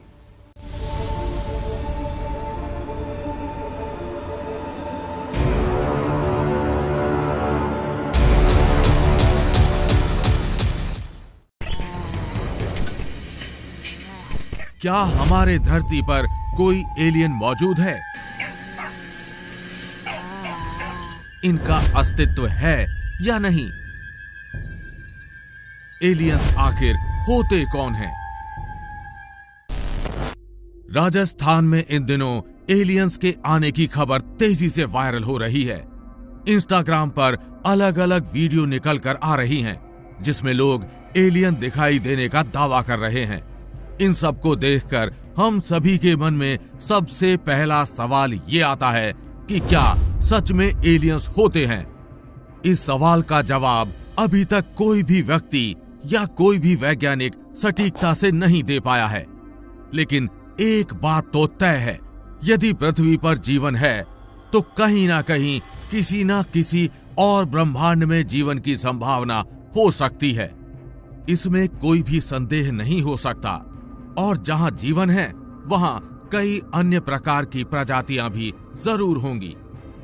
क्या हमारे धरती पर कोई एलियन मौजूद है? इनका अस्तित्व है या नहीं? एलियंस आखिर होते कौन हैं? राजस्थान में इन दिनों एलियंस के आने की खबर तेजी से वायरल हो रही है। इंस्टाग्राम पर अलग अलग वीडियो निकल कर आ रही हैं, जिसमें लोग एलियन दिखाई देने का दावा कर रहे हैं। इन सबको देखकर हम सभी के मन में सबसे पहला सवाल ये आता है कि क्या सच में एलियंस होते हैं? इस सवाल का जवाब अभी तक कोई भी व्यक्ति या कोई भी वैज्ञानिक सटीकता से नहीं दे पाया है। लेकिन एक बात तो तय है, यदि पृथ्वी पर जीवन है तो कहीं ना कहीं किसी ना किसी और ब्रह्मांड में जीवन की संभावना हो सकती है। इसमें कोई भी संदेह नहीं हो सकता। और जहां जीवन है वहां कई अन्य प्रकार की प्रजातियां भी जरूर होंगी।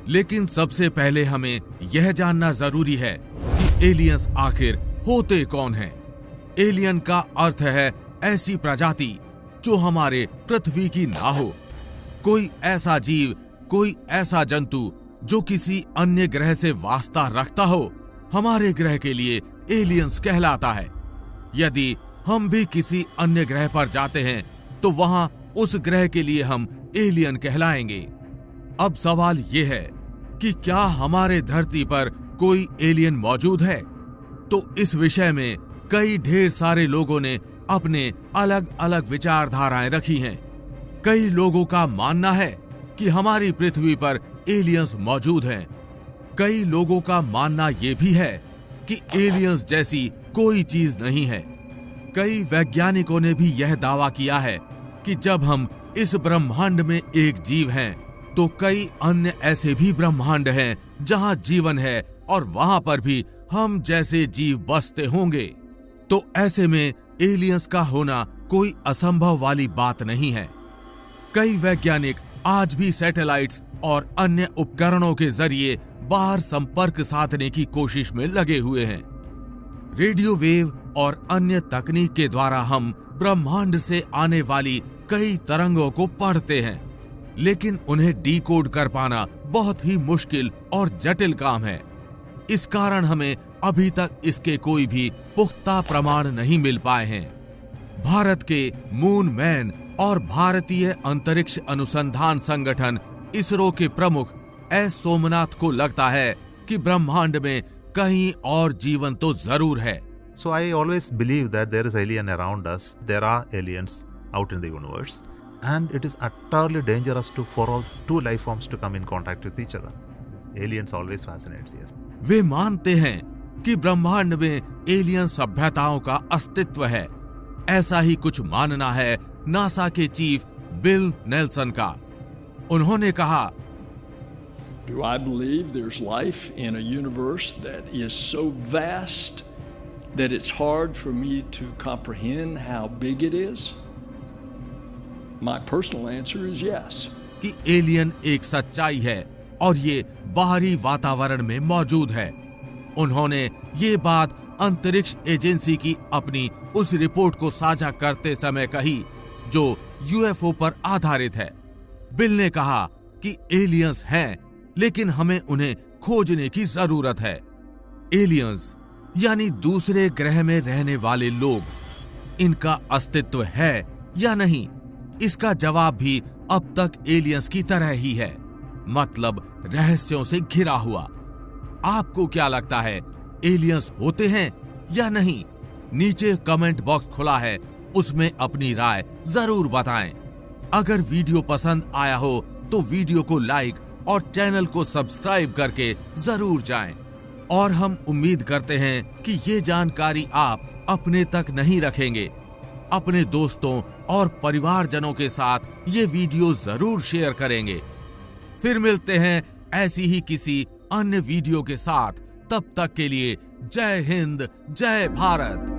लेकिन सबसे पहले हमें यह जानना जरूरी है कि एलियंस आखिर होते कौन हैं। एलियन का अर्थ है ऐसी प्रजाति जो हमारे पृथ्वी की ना हो। कोई ऐसा जीव, कोई ऐसा जंतु जो किसी अन्य ग्रह से वास्ता रखता हो, हमारे ग्रह के लिए एलियंस कहलाता है। यदि हम भी किसी अन्य ग्रह पर जाते हैं तो वहां उस ग्रह के लिए हम एलियन कहलाएंगे। अब सवाल ये है कि क्या हमारे धरती पर कोई एलियन मौजूद है? तो इस विषय में कई ढेर सारे लोगों ने अपने अलग अलग विचारधाराएं रखी हैं। कई लोगों का मानना है कि हमारी पृथ्वी पर एलियंस मौजूद हैं। कई लोगों का मानना यह भी है कि एलियंस जैसी कोई चीज नहीं है। कई वैज्ञानिकों ने भी यह दावा किया है कि जब हम इस ब्रह्मांड में एक जीव हैं, तो कई अन्य ऐसे भी ब्रह्मांड हैं जहां जीवन है और वहां पर भी हम जैसे जीव बसते होंगे। तो ऐसे में एलियंस का होना कोई असंभव वाली बात नहीं है। कई वैज्ञानिक आज भी सैटेलाइट्स और अन्य उपकरणों के जरिए बाहर संपर्क साधने की कोशिश में लगे हुए हैं। रेडियो वेव और अन्य तकनीक के द्वारा हम ब्रह्मांड से आने वाली कई तरंगों को पढ़ते हैं, लेकिन उन्हें डिकोड कर पाना बहुत ही मुश्किल और जटिल काम है। इस कारण हमें अभी तक इसके कोई भी पुख्ता प्रमाण नहीं मिल पाए हैं। भारत के मून मैन और भारतीय अंतरिक्ष अनुसंधान संगठन इसरो के प्रमुख एस सोमनाथ को लगता है कि ब्रह्मांड में कहीं और जीवन तो जरूर है। So I always believe that there is alien around us. There are aliens out in the universe, and it is utterly dangerous for all two life forms to come in contact with each other. Aliens always fascinates us. वे मानते हैं कि ब्रह्मांड में alien सभ्यताओं का अस्तित्व है। ऐसा ही कुछ मानना है नासा के चीफ बिल नेल्सन का। उन्होंने कहा, Do I believe there's life in a universe that is so vast that it's hard for me to comprehend how big it is? My personal answer is yes. कि alien एक सच्चाई है और ये बाहरी वातावरण में मौजूद है। उन्होंने ये बात अंतरिक्ष एजेंसी की अपनी उस रिपोर्ट को साझा करते समय कही जो यूएफओ पर आधारित है। बिल ने कहा कि एलियंस हैं, लेकिन हमें उन्हें खोजने की जरूरत है। एलियंस यानी दूसरे ग्रह में रहने वाले लोग, इनका अस्तित्व है या नहीं, इसका जवाब भी अब तक एलियंस की तरह ही है, मतलब रहस्यों से घिरा हुआ। आपको क्या लगता है, एलियंस होते हैं या नहीं? नीचे कमेंट बॉक्स खुला है, उसमें अपनी राय जरूर बताएं। अगर वीडियो पसंद आया हो तो वीडियो को लाइक और चैनल को सब्सक्राइब करके जरूर जाएं। और हम उम्मीद करते हैं कि ये जानकारी आप अपने तक नहीं रखेंगे, अपने दोस्तों और परिवारजनों के साथ ये वीडियो जरूर शेयर करेंगे। फिर मिलते हैं ऐसी ही किसी अन्य वीडियो के साथ, तब तक के लिए जय हिंद, जय भारत।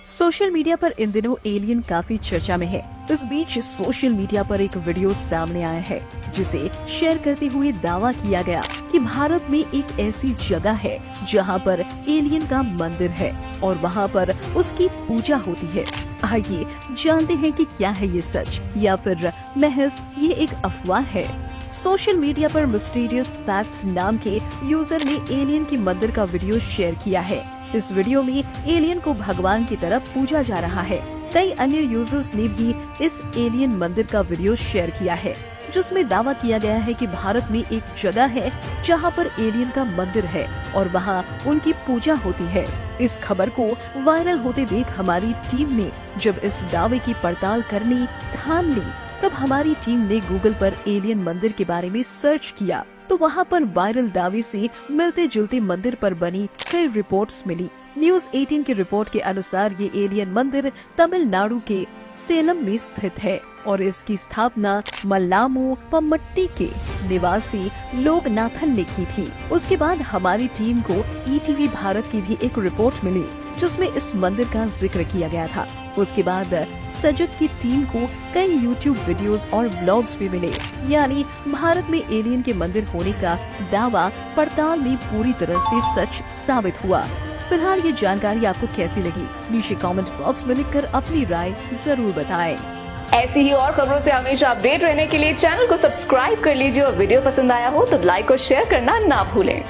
सोशल मीडिया पर इन दिनों एलियन काफी चर्चा में है। इस बीच सोशल मीडिया पर एक वीडियो सामने आया है जिसे शेयर करते हुए दावा किया गया कि भारत में एक ऐसी जगह है जहां पर एलियन का मंदिर है और वहां पर उसकी पूजा होती है। आइए जानते हैं कि क्या है ये सच या फिर महज ये एक अफवाह है। सोशल मीडिया पर मिस्टीरियस फैक्ट्स नाम के यूजर ने एलियन के मंदिर का वीडियो शेयर किया है। इस वीडियो में एलियन को भगवान की तरफ पूजा जा रहा है। कई अन्य यूजर्स ने भी इस एलियन मंदिर का वीडियो शेयर किया है, जिसमें दावा किया गया है कि भारत में एक जगह है जहां पर एलियन का मंदिर है और वहां उनकी पूजा होती है। इस खबर को वायरल होते देख हमारी टीम ने जब इस दावे की पड़ताल करनी ठान ली, तब हमारी टीम ने गूगल पर एलियन मंदिर के बारे में सर्च किया तो वहां पर वायरल दावे से मिलते जुलते मंदिर पर बनी कई रिपोर्ट्स मिली। न्यूज 18 की रिपोर्ट के अनुसार ये एलियन मंदिर तमिलनाडु के सेलम में स्थित है और इसकी स्थापना मल्लामो पम्मट्टी के निवासी लोगनाथन ने की थी। उसके बाद हमारी टीम को ईटीवी भारत की भी एक रिपोर्ट मिली जिसमें इस मंदिर का जिक्र किया गया था। उसके बाद सजग की टीम को कई यूट्यूब वीडियोस और ब्लॉग्स भी मिले, यानी भारत में एलियन के मंदिर होने का दावा पड़ताल में पूरी तरह से सच साबित हुआ। फिलहाल ये जानकारी आपको कैसी लगी, नीचे कमेंट बॉक्स में लिखकर अपनी राय जरूर बताएं। ऐसी ही और खबरों से हमेशा अपडेट रहने के लिए चैनल को सब्सक्राइब कर लीजिए और वीडियो पसंद आया हो तो लाइक और शेयर करना ना भूलें।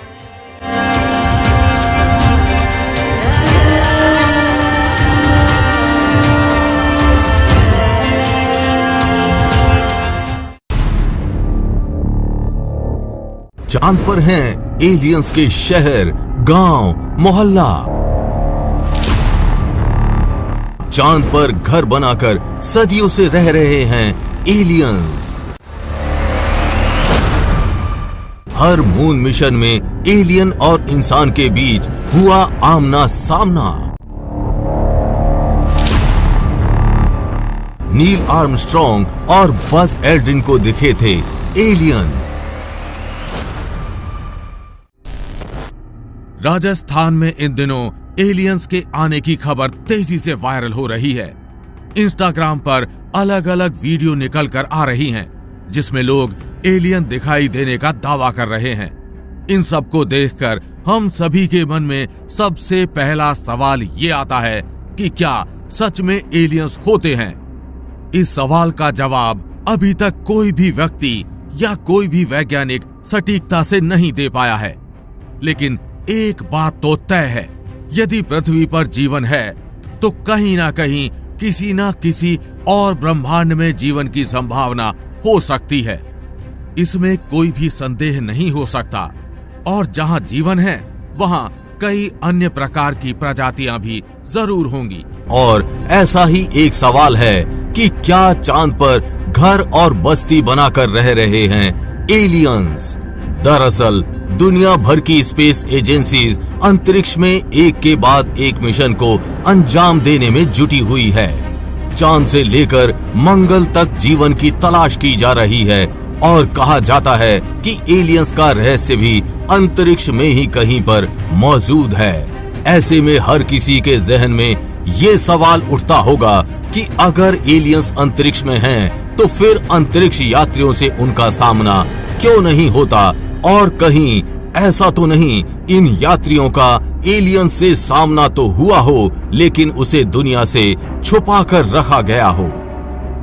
चांद पर हैं एलियंस के शहर, गांव, मोहल्ला। चांद पर घर बनाकर सदियों से रह रहे हैं एलियंस। हर मून मिशन में एलियन और इंसान के बीच हुआ आमना सामना। नील आर्मस्ट्रॉन्ग और बज एल्ड्रिन को दिखे थे एलियन। राजस्थान में इन दिनों एलियंस के आने की खबर तेजी से वायरल हो रही है। इंस्टाग्राम पर अलग अलग वीडियो निकल कर आ रही हैं, जिसमें लोग एलियन दिखाई देने का दावा कर रहे हैं। इन सब को देखकर हम सभी के मन में सबसे पहला सवाल ये आता है कि क्या सच में एलियंस होते हैं? इस सवाल का जवाब अभी तक कोई भी व्यक्ति या कोई भी वैज्ञानिक सटीकता से नहीं दे पाया है। लेकिन एक बात तो तय है, यदि पृथ्वी पर जीवन है तो कहीं ना कहीं किसी ना किसी और ब्रह्मांड में जीवन की संभावना हो सकती है, इसमें कोई भी संदेह नहीं हो सकता। और जहां जीवन है वहां कई अन्य प्रकार की प्रजातियां भी जरूर होंगी। और ऐसा ही एक सवाल है कि क्या चांद पर घर और बस्ती बनाकर रह रहे हैं एलियंस? दरअसल दुनिया भर की स्पेस एजेंसीज अंतरिक्ष में एक के बाद एक मिशन को अंजाम देने में जुटी हुई है। चांद से लेकर मंगल तक जीवन की तलाश की जा रही है और कहा जाता है कि एलियंस का रहस्य भी अंतरिक्ष में ही कहीं पर मौजूद है। ऐसे में हर किसी के जहन में ये सवाल उठता होगा कि अगर एलियंस अंतरिक्ष में हैं, तो फिर अंतरिक्ष यात्रियों से उनका सामना क्यों नहीं होता, और कहीं ऐसा तो नहीं इन यात्रियों का एलियन से सामना तो हुआ हो, लेकिन उसे दुनिया से छुपा कर रखा गया हो।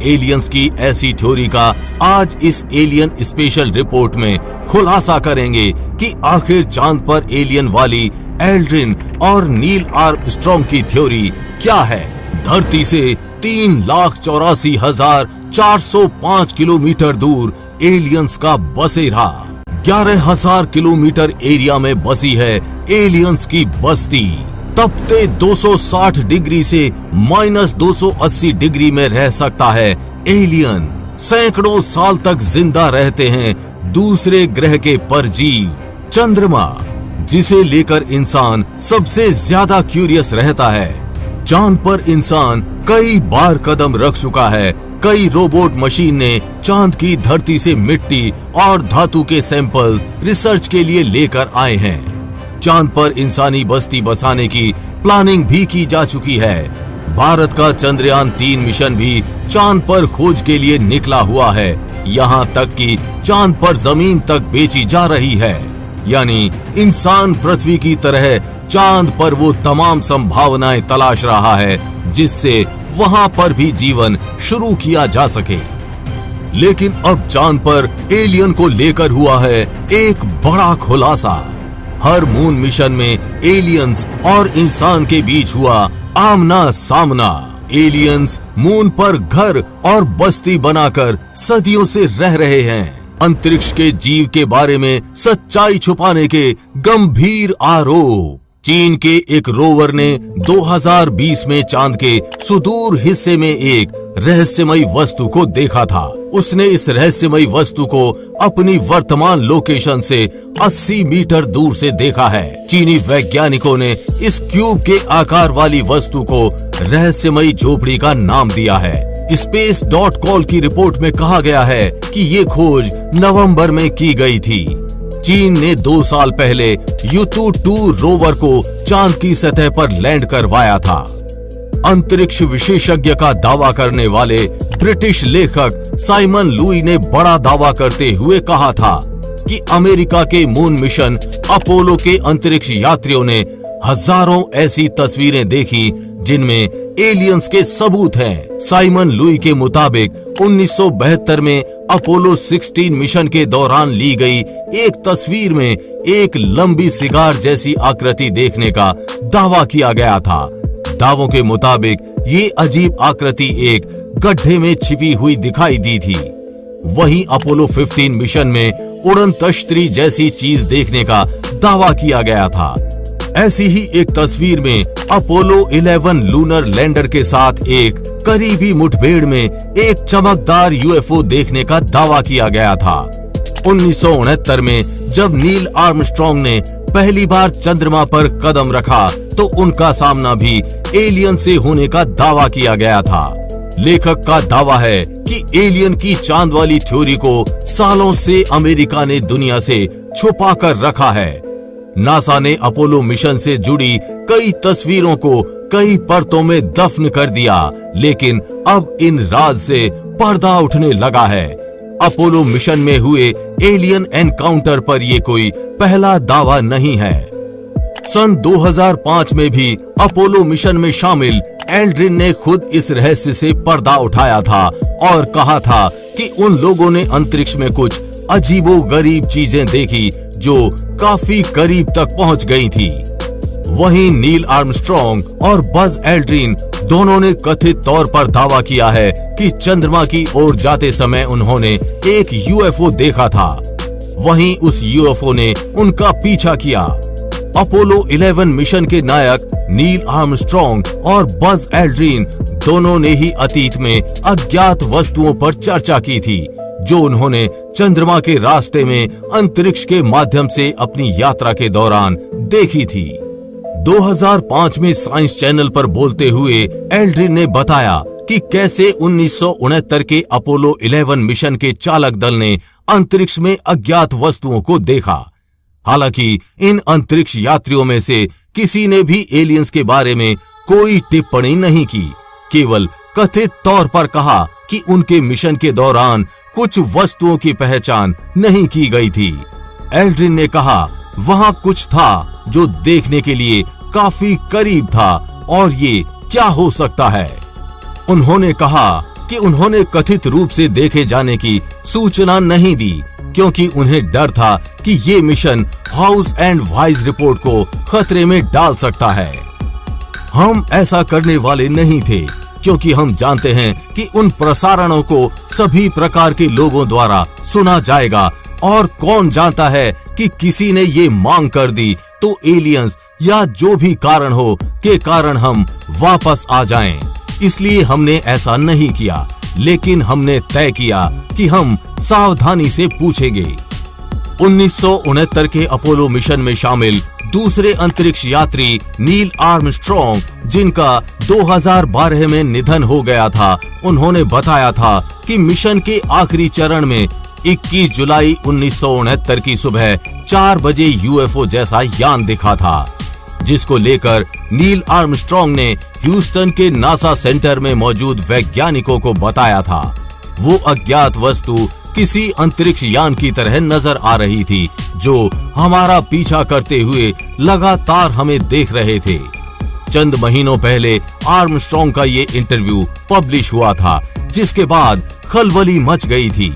एलियंस की ऐसी थ्योरी का आज इस एलियन स्पेशल रिपोर्ट में खुलासा करेंगे कि आखिर चांद पर एलियन वाली एल्ड्रिन और नील आर्मस्ट्रॉन्ग की थ्योरी क्या है। धरती से 3,84,405 किलोमीटर दूर एलियंस का बसेरा, 11,000 किलोमीटर एरिया में बसी है एलियंस की बस्ती। तपते 260 डिग्री से -280 डिग्री में रह सकता है एलियन। सैकड़ों साल तक जिंदा रहते हैं दूसरे ग्रह के परजीव। चंद्रमा, जिसे लेकर इंसान सबसे ज्यादा क्यूरियस रहता है। चांद पर इंसान कई बार कदम रख चुका है। कई रोबोट मशीन ने चांद की धरती से मिट्टी और धातु के सैंपल रिसर्च के लिए लेकर आए हैं। चांद पर इंसानी बस्ती बसाने की प्लानिंग भी की जा चुकी है। भारत का चंद्रयान 3 मिशन भी चांद पर खोज के लिए निकला हुआ है। यहाँ तक कि चांद पर जमीन तक बेची जा रही है। यानी इंसान पृथ्वी की तरह चांद पर वो तमाम संभावनाएं तलाश रहा है जिससे वहां पर भी जीवन शुरू किया जा सके। लेकिन अब चांद पर एलियन को लेकर हुआ है एक बड़ा खुलासा। हर मून मिशन में एलियंस और इंसान के बीच हुआ आमना सामना। एलियंस मून पर घर और बस्ती बनाकर सदियों से रह रहे हैं। अंतरिक्ष के जीव के बारे में सच्चाई छुपाने के गंभीर आरोप। चीन के एक रोवर ने 2020 में चांद के सुदूर हिस्से में एक रहस्यमयी वस्तु को देखा था। उसने इस रहस्यमयी वस्तु को अपनी वर्तमान लोकेशन से 80 मीटर दूर से देखा है। चीनी वैज्ञानिकों ने इस क्यूब के आकार वाली वस्तु को रहस्यमयी झोपड़ी का नाम दिया है। Space.call की रिपोर्ट में कहा गया है कि ये खोज नवंबर में की गई थी। चीन ने 2 साल पहले Yutu-2 रोवर को चांद की सतह पर लैंड करवाया था। अंतरिक्ष विशेषज्ञ का दावा करने वाले ब्रिटिश लेखक साइमन लुई ने बड़ा दावा करते हुए कहा था कि अमेरिका के मून मिशन अपोलो के अंतरिक्ष यात्रियों ने हजारों ऐसी तस्वीरें देखी जिनमें एलियंस के सबूत हैं। साइमन लुई के मुताबिक 1972 में अपोलो 16 मिशन के दौरान ली गई एक तस्वीर में एक लंबी सिगार जैसी आकृति देखने का दावा किया गया था। दावों के मुताबिक ये अजीब आकृति एक गड्ढे में छिपी हुई दिखाई दी थी। वहीं अपोलो 15 मिशन में उड़न तश्तरी जैसी चीज देखने का दावा किया गया था। ऐसी ही एक तस्वीर में अपोलो 11 लूनर लैंडर के साथ एक करीबी मुठभेड़ में एक चमकदार यूएफओ देखने का दावा किया गया था। 1969 में जब नील आर्मस्ट्रॉन्ग ने पहली बार चंद्रमा पर कदम रखा तो उनका सामना भी एलियन से होने का दावा किया गया था। लेखक का दावा है कि एलियन की चांद वाली थ्योरी को सालों से अमेरिका ने दुनिया से छुपा कर रखा है। नासा ने अपोलो मिशन से जुड़ी कई तस्वीरों को कई परतों में दफन कर दिया, लेकिन अब इन राज से पर्दा उठने लगा है। अपोलो मिशन में हुए एलियन एनकाउंटर पर यह कोई पहला दावा नहीं है। सन 2005 में भी अपोलो मिशन में शामिल एल्ड्रिन ने खुद इस रहस्य से पर्दा उठाया था और कहा था कि उन लोगों ने अंतरिक्ष में कुछ अजीबोगरीब चीजें देखी जो काफी करीब तक पहुंच गई थी। वहीं नील आर्मस्ट्रॉन्ग और बज एल्ड्रिन दोनों ने कथित तौर पर दावा किया है कि चंद्रमा की ओर जाते समय उन्होंने एक यूएफओ देखा था। वहीं उस यूएफओ ने उनका पीछा किया। अपोलो 11 मिशन के नायक नील आर्मस्ट्रॉन्ग और बज एल्ड्रिन दोनों ने ही अतीत में अज्ञात वस्तुओं पर चर्चा की थी जो उन्होंने चंद्रमा के रास्ते में अंतरिक्ष के माध्यम से अपनी यात्रा के दौरान देखी थी। 2005 में साइंस चैनल पर बोलते हुए एल्ड्रिन ने बताया कि कैसे 1969 के अपोलो 11 मिशन के चालक दल ने अंतरिक्ष में अज्ञात वस्तुओं को देखा। हालांकि इन अंतरिक्ष यात्रियों में से किसी ने भी एलियंस के बारे में कोई टिप्पणी नहीं की, केवल कथित तौर पर कहा कि उनके मिशन के दौरान कुछ वस्तुओं की पहचान नहीं की गई थी। एल्ड्रिन ने कहा वहां कुछ था जो देखने के लिए काफी करीब था और ये क्या हो सकता है। उन्होंने कहा कि उन्होंने कथित रूप से देखे जाने की सूचना नहीं दी क्योंकि उन्हें डर था कि ये mission house and wise report को खतरे में डाल सकता है। हम ऐसा करने वाले नहीं थे क्योंकि हम जानते हैं कि उन प्रसारणों को सभी प्रकार के लोगों द्वारा सुना जाएगा और कौन जानता है कि किसी ने ये मांग कर दी तो एलियंस या जो भी कारण हो के कारण हम वापस आ जाएं। इसलिए हमने ऐसा नहीं किया, लेकिन हमने तय किया कि हम सावधानी से पूछेंगे। 1969 के अपोलो मिशन में शामिल दूसरे अंतरिक्ष यात्री नील आर्मस्ट्रॉन्ग, जिनका 2012 में निधन हो गया था, उन्होंने बताया था कि मिशन के आखिरी चरण में 21 जुलाई 1969 की सुबह 4 बजे यूएफओ जैसा यान दिखा था, जिसको लेकर नील आर्मस्ट्रॉन्ग ने ह्यूस्टन के नासा सेंटर में मौजूद वैज्ञानिकों को बताया था। वो अज्ञात वस्तु किसी अंतरिक्ष यान की तरह नजर आ रही थी जो हमारा पीछा करते हुए लगातार हमें देख रहे थे। चंद महीनों पहले आर्मस्ट्रॉन्ग का ये इंटरव्यू पब्लिश हुआ था, जिसके बाद खलबली मच गई थी।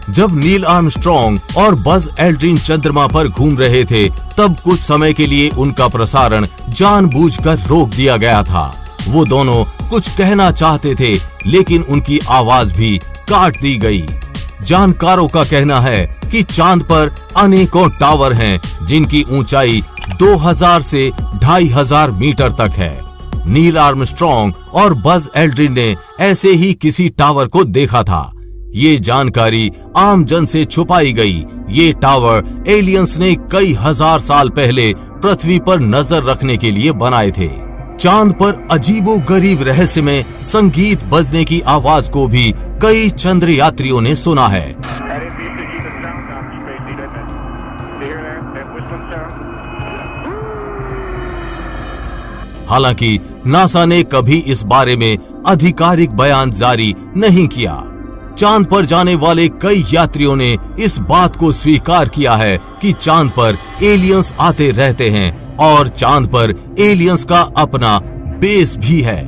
जब नील आर्मस्ट्रॉन्ग और बज एल्ड्रिन चंद्रमा पर घूम रहे थे, तब कुछ समय के लिए उनका प्रसारण जानबूझकर रोक दिया गया था। वो दोनों कुछ कहना चाहते थे, लेकिन उनकी आवाज भी काट दी गई। जानकारों का कहना है कि चांद पर अनेकों टावर हैं, जिनकी ऊंचाई 2000 से 2500 मीटर तक है। नील आर्मस्ट्रॉन्ग और बज एल्ड्रिन ने ऐसे ही किसी टावर को देखा था। ये जानकारी आम जन से छुपाई गई। ये टावर एलियंस ने कई हजार साल पहले पृथ्वी पर नजर रखने के लिए बनाए थे। चांद पर अजीबोगरीब रहस्य में संगीत बजने की आवाज को भी कई चंद्र यात्रियों ने सुना है। हालांकि नासा ने कभी इस बारे में आधिकारिक बयान जारी नहीं किया। चांद पर जाने वाले कई यात्रियों ने इस बात को स्वीकार किया है कि चांद पर एलियंस आते रहते हैं और चांद पर एलियंस का अपना बेस भी है।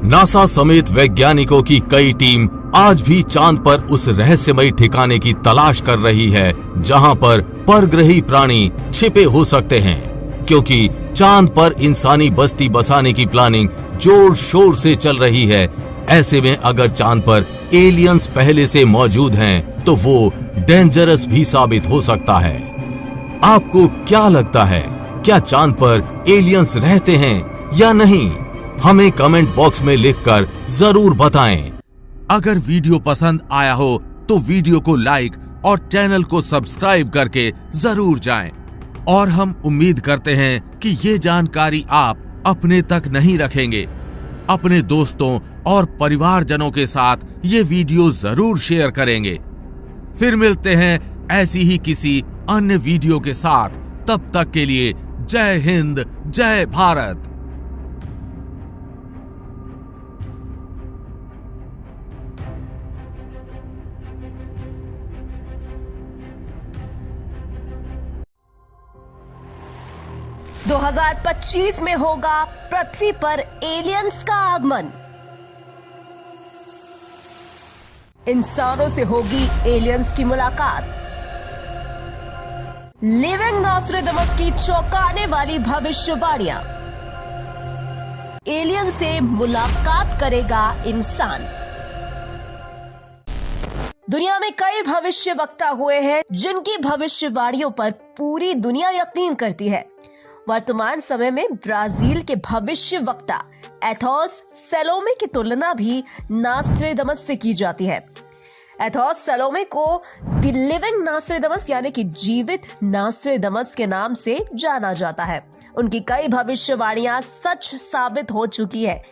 नासा समेत वैज्ञानिकों की कई टीम आज भी चांद पर उस रहस्यमयी ठिकाने की तलाश कर रही है जहां पर परग्रही प्राणी छिपे हो सकते हैं, क्योंकि चांद पर इंसानी बस्ती बसाने की प्लानिंग जोर शोर से चल रही है। ऐसे में अगर चांद पर एलियंस पहले से मौजूद हैं, तो वो डेंजरस भी साबित हो सकता है। आपको क्या लगता है, क्या चांद पर एलियंस रहते हैं या नहीं? हमें कमेंट बॉक्स में लिखकर जरूर बताएं। अगर वीडियो पसंद आया हो तो वीडियो को लाइक और चैनल को सब्सक्राइब करके जरूर जाएं। और हम उम्मीद करते हैं कि ये जानकारी आप अपने तक नहीं रखेंगे, अपने दोस्तों और परिवारजनों के साथ ये वीडियो जरूर शेयर करेंगे। फिर मिलते हैं ऐसी ही किसी अन्य वीडियो के साथ। तब तक के लिए जय हिंद, जय भारत। दो 2025 में होगा पृथ्वी पर एलियंस का आगमन। इंसानों से होगी एलियंस की मुलाकात। लिविंग नॉस्ट्रेडमस की चौंकाने वाली भविष्यवाणियां। एलियन से मुलाकात करेगा इंसान। दुनिया में कई भविष्यवक्ता हुए हैं जिनकी भविष्यवाणियों पर पूरी दुनिया यकीन करती है। वर्तमान समय में ब्राजील के भविष्यवक्ता एथोस सलोमे की तुलना भी नॉस्ट्रेडमस से की जाती है। एथोस सलोमे को द लिविंग नॉस्ट्रेडमस यानी कि जीवित नॉस्ट्रेडमस के नाम से जाना जाता है। उनकी कई भविष्यवाणियां सच साबित हो चुकी है।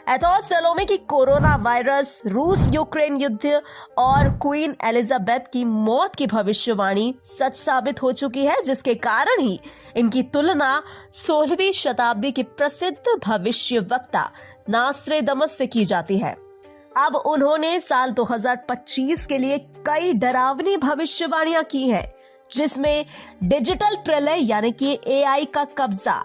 एथॉस सलोमे की कोरोना वायरस, रूस यूक्रेन युद्ध और क्वीन एलिजाबेथ की मौत की भविष्यवाणी सच साबित हो चुकी है, जिसके कारण ही इनकी तुलना 16वीं शताब्दी के प्रसिद्ध भविष्यवक्ता नास्ट्रेडमस से की जाती है। अब उन्होंने साल 2025 के लिए कई डरावनी भविष्यवाणियां की हैं, जिसमें डिजिटल प्रलय यानी कि एआई का कब्जा,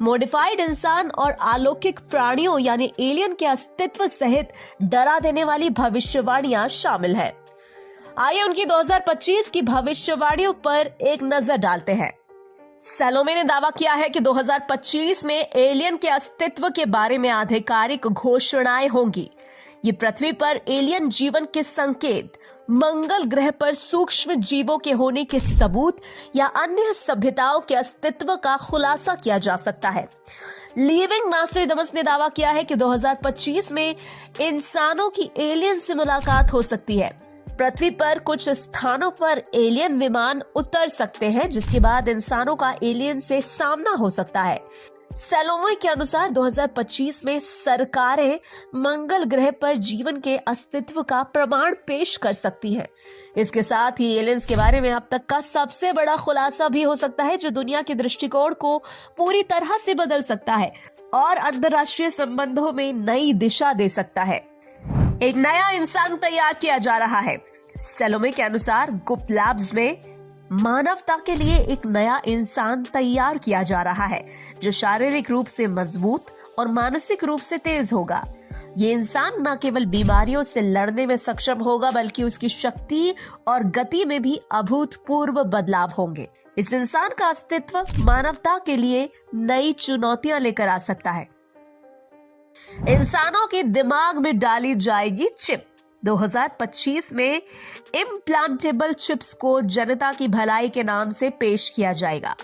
मॉडिफाइड इंसान और अलौकिक प्राणियों यानी एलियन के अस्तित्व सहित डरा देने वाली भविष्यवाणियां शामिल है। आइए उनकी 2025 की भविष्यवाणियों पर एक नजर डालते हैं। सलोमे ने दावा किया है कि 2025 में एलियन के अस्तित्व के बारे में आधिकारिक घोषणाएं होंगी। ये पृथ्वी पर एलियन जीवन के संकेत, मंगल ग्रह पर सूक्ष्म जीवों के होने के सबूत या अन्य सभ्यताओं के अस्तित्व का खुलासा किया जा सकता है। लिविंग नास्ट्रेडमस ने दावा किया है कि 2025 में इंसानों की एलियन से मुलाकात हो सकती है। पृथ्वी पर कुछ स्थानों पर एलियन विमान उतर सकते हैं, जिसके बाद इंसानों का एलियन से सामना हो सकता है। सलोमे के अनुसार 2025 में सरकारें मंगल ग्रह पर जीवन के अस्तित्व का प्रमाण पेश कर सकती हैं। इसके साथ ही एलियंस के बारे में अब तक का सबसे बड़ा खुलासा भी हो सकता है, जो दुनिया के दृष्टिकोण को पूरी तरह से बदल सकता है और अंतर्राष्ट्रीय संबंधों में नई दिशा दे सकता है। एक नया इंसान तैयार किया जा रहा है। सलोमे के अनुसार गुप्त लैब्स में मानवता के लिए एक नया इंसान तैयार किया जा रहा है, जो शारीरिक रूप से मजबूत और मानसिक रूप से तेज होगा। ये इंसान न केवल बीमारियों से लड़ने में सक्षम होगा, बल्कि उसकी शक्ति और गति में भी अभूतपूर्व बदलाव होंगे। इस इंसान का अस्तित्व मानवता के लिए नई चुनौतियां लेकर आ सकता है। इंसानों के दिमाग में डाली जाएगी चिप। 2025 में इम्प्लांटेबल चिप्स को जनता की भलाई के नाम से पेश किया जाएगा,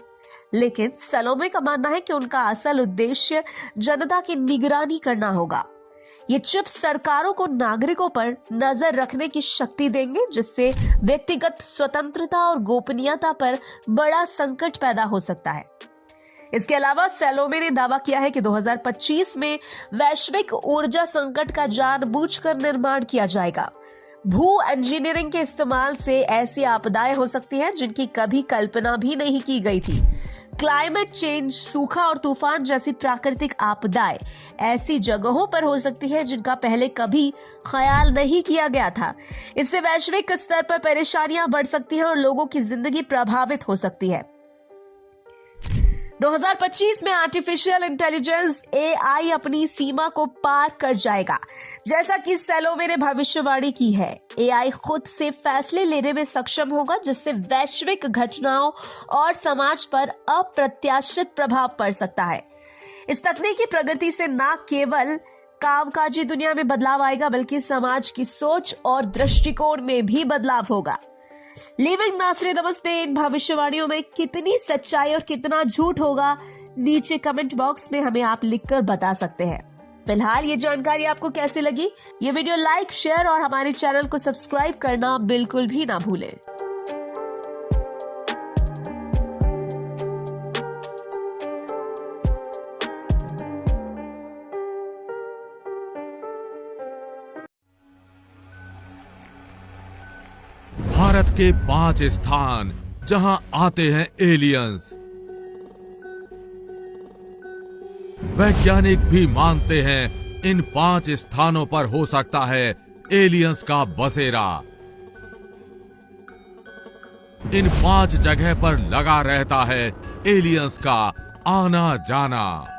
लेकिन सलोमे का मानना है कि उनका असल उद्देश्य जनता की निगरानी करना होगा। ये चिप्स सरकारों को नागरिकों पर नजर रखने की शक्ति देंगे, जिससे व्यक्तिगत स्वतंत्रता और गोपनीयता पर बड़ा संकट पैदा हो सकता है। इसके अलावा सलोमे ने दावा किया है कि 2025 में वैश्विक ऊर्जा संकट का जानबूझकर निर्माण किया जाएगा। भू इंजीनियरिंग के इस्तेमाल से ऐसी आपदाएं हो सकती हैं जिनकी कभी कल्पना भी नहीं की गई थी। क्लाइमेट चेंज, सूखा और तूफान जैसी प्राकृतिक आपदाएं ऐसी जगहों पर हो सकती है जिनका पहले कभी ख्याल नहीं किया गया था। इससे वैश्विक स्तर पर परेशानियां बढ़ सकती हैं और लोगों की जिंदगी प्रभावित हो सकती है। 2025 में आर्टिफिशियल इंटेलिजेंस एआई अपनी सीमा को पार कर जाएगा। जैसा कि सलोमे ने भविष्यवाणी की है, एआई खुद से फैसले लेने में सक्षम होगा, जिससे वैश्विक घटनाओं और समाज पर अप्रत्याशित प्रभाव पड़ सकता है। इस तकनीकी प्रगति से न केवल कामकाजी दुनिया में बदलाव आएगा, बल्कि समाज की सोच और दृष्टिकोण में भी बदलाव होगा। लिविंग नास्ट्रेडमस ने इन भविष्यवाणियों में कितनी सच्चाई और कितना झूठ होगा, नीचे कमेंट बॉक्स में हमें आप लिखकर बता सकते हैं। फिलहाल ये जानकारी आपको कैसी लगी? ये वीडियो लाइक, शेयर और हमारे चैनल को सब्सक्राइब करना बिल्कुल भी ना भूलें। भारत के 5 स्थान जहां आते हैं एलियंस। वैज्ञानिक भी मानते हैं इन 5 स्थानों पर हो सकता है एलियंस का बसेरा। इन 5 जगह पर लगा रहता है एलियंस का आना जाना।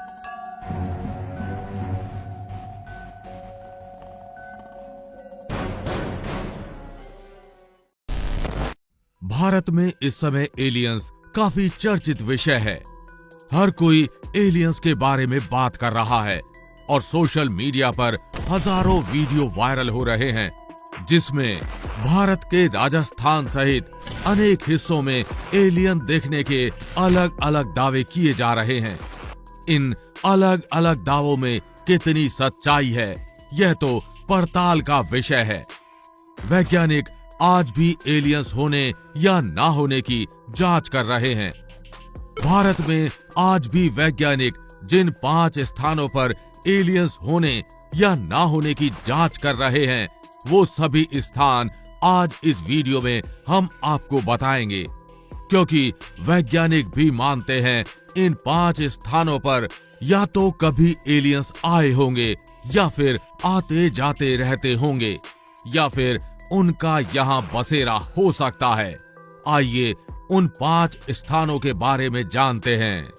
भारत में इस समय एलियंस काफी चर्चित विषय है। हर कोई एलियंस के बारे में बात कर रहा है और सोशल मीडिया पर हजारों वीडियो वायरल हो रहे हैं, जिसमें भारत के राजस्थान सहित अनेक हिस्सों में एलियन देखने के अलग अलग दावे किए जा रहे हैं। इन अलग अलग दावों में कितनी सच्चाई है, यह तो पड़ताल का विषय है। वैज्ञानिक आज भी एलियंस होने या ना होने की जांच कर रहे हैं। भारत में आज भी वैज्ञानिक जिन 5 स्थानों पर एलियंस होने या ना होने की जांच कर रहे हैं, वो सभी स्थान आज इस वीडियो में हम आपको बताएंगे, क्योंकि वैज्ञानिक भी मानते हैं इन 5 स्थानों पर या तो कभी एलियंस आए होंगे, या फिर आते जाते रहते होंगे, या फिर उनका यहाँ बसेरा हो सकता है। आइए उन 5 स्थानों के बारे में जानते हैं।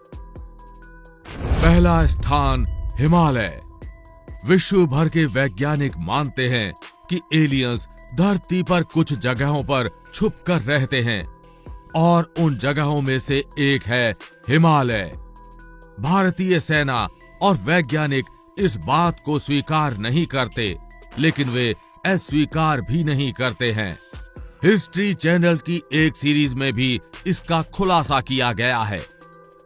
पहला स्थान हिमालय। विश्व भर के वैज्ञानिक मानते हैं कि एलियंस धरती पर कुछ जगहों पर छुप कर रहते हैं, और उन जगहों में से एक है हिमालय। भारतीय सेना और वैज्ञानिक इस बात को स्वीकार नहीं करते, लेकिन वे अस्वीकार भी नहीं करते हैं। हिस्ट्री चैनल की एक सीरीज में भी इसका खुलासा किया गया है।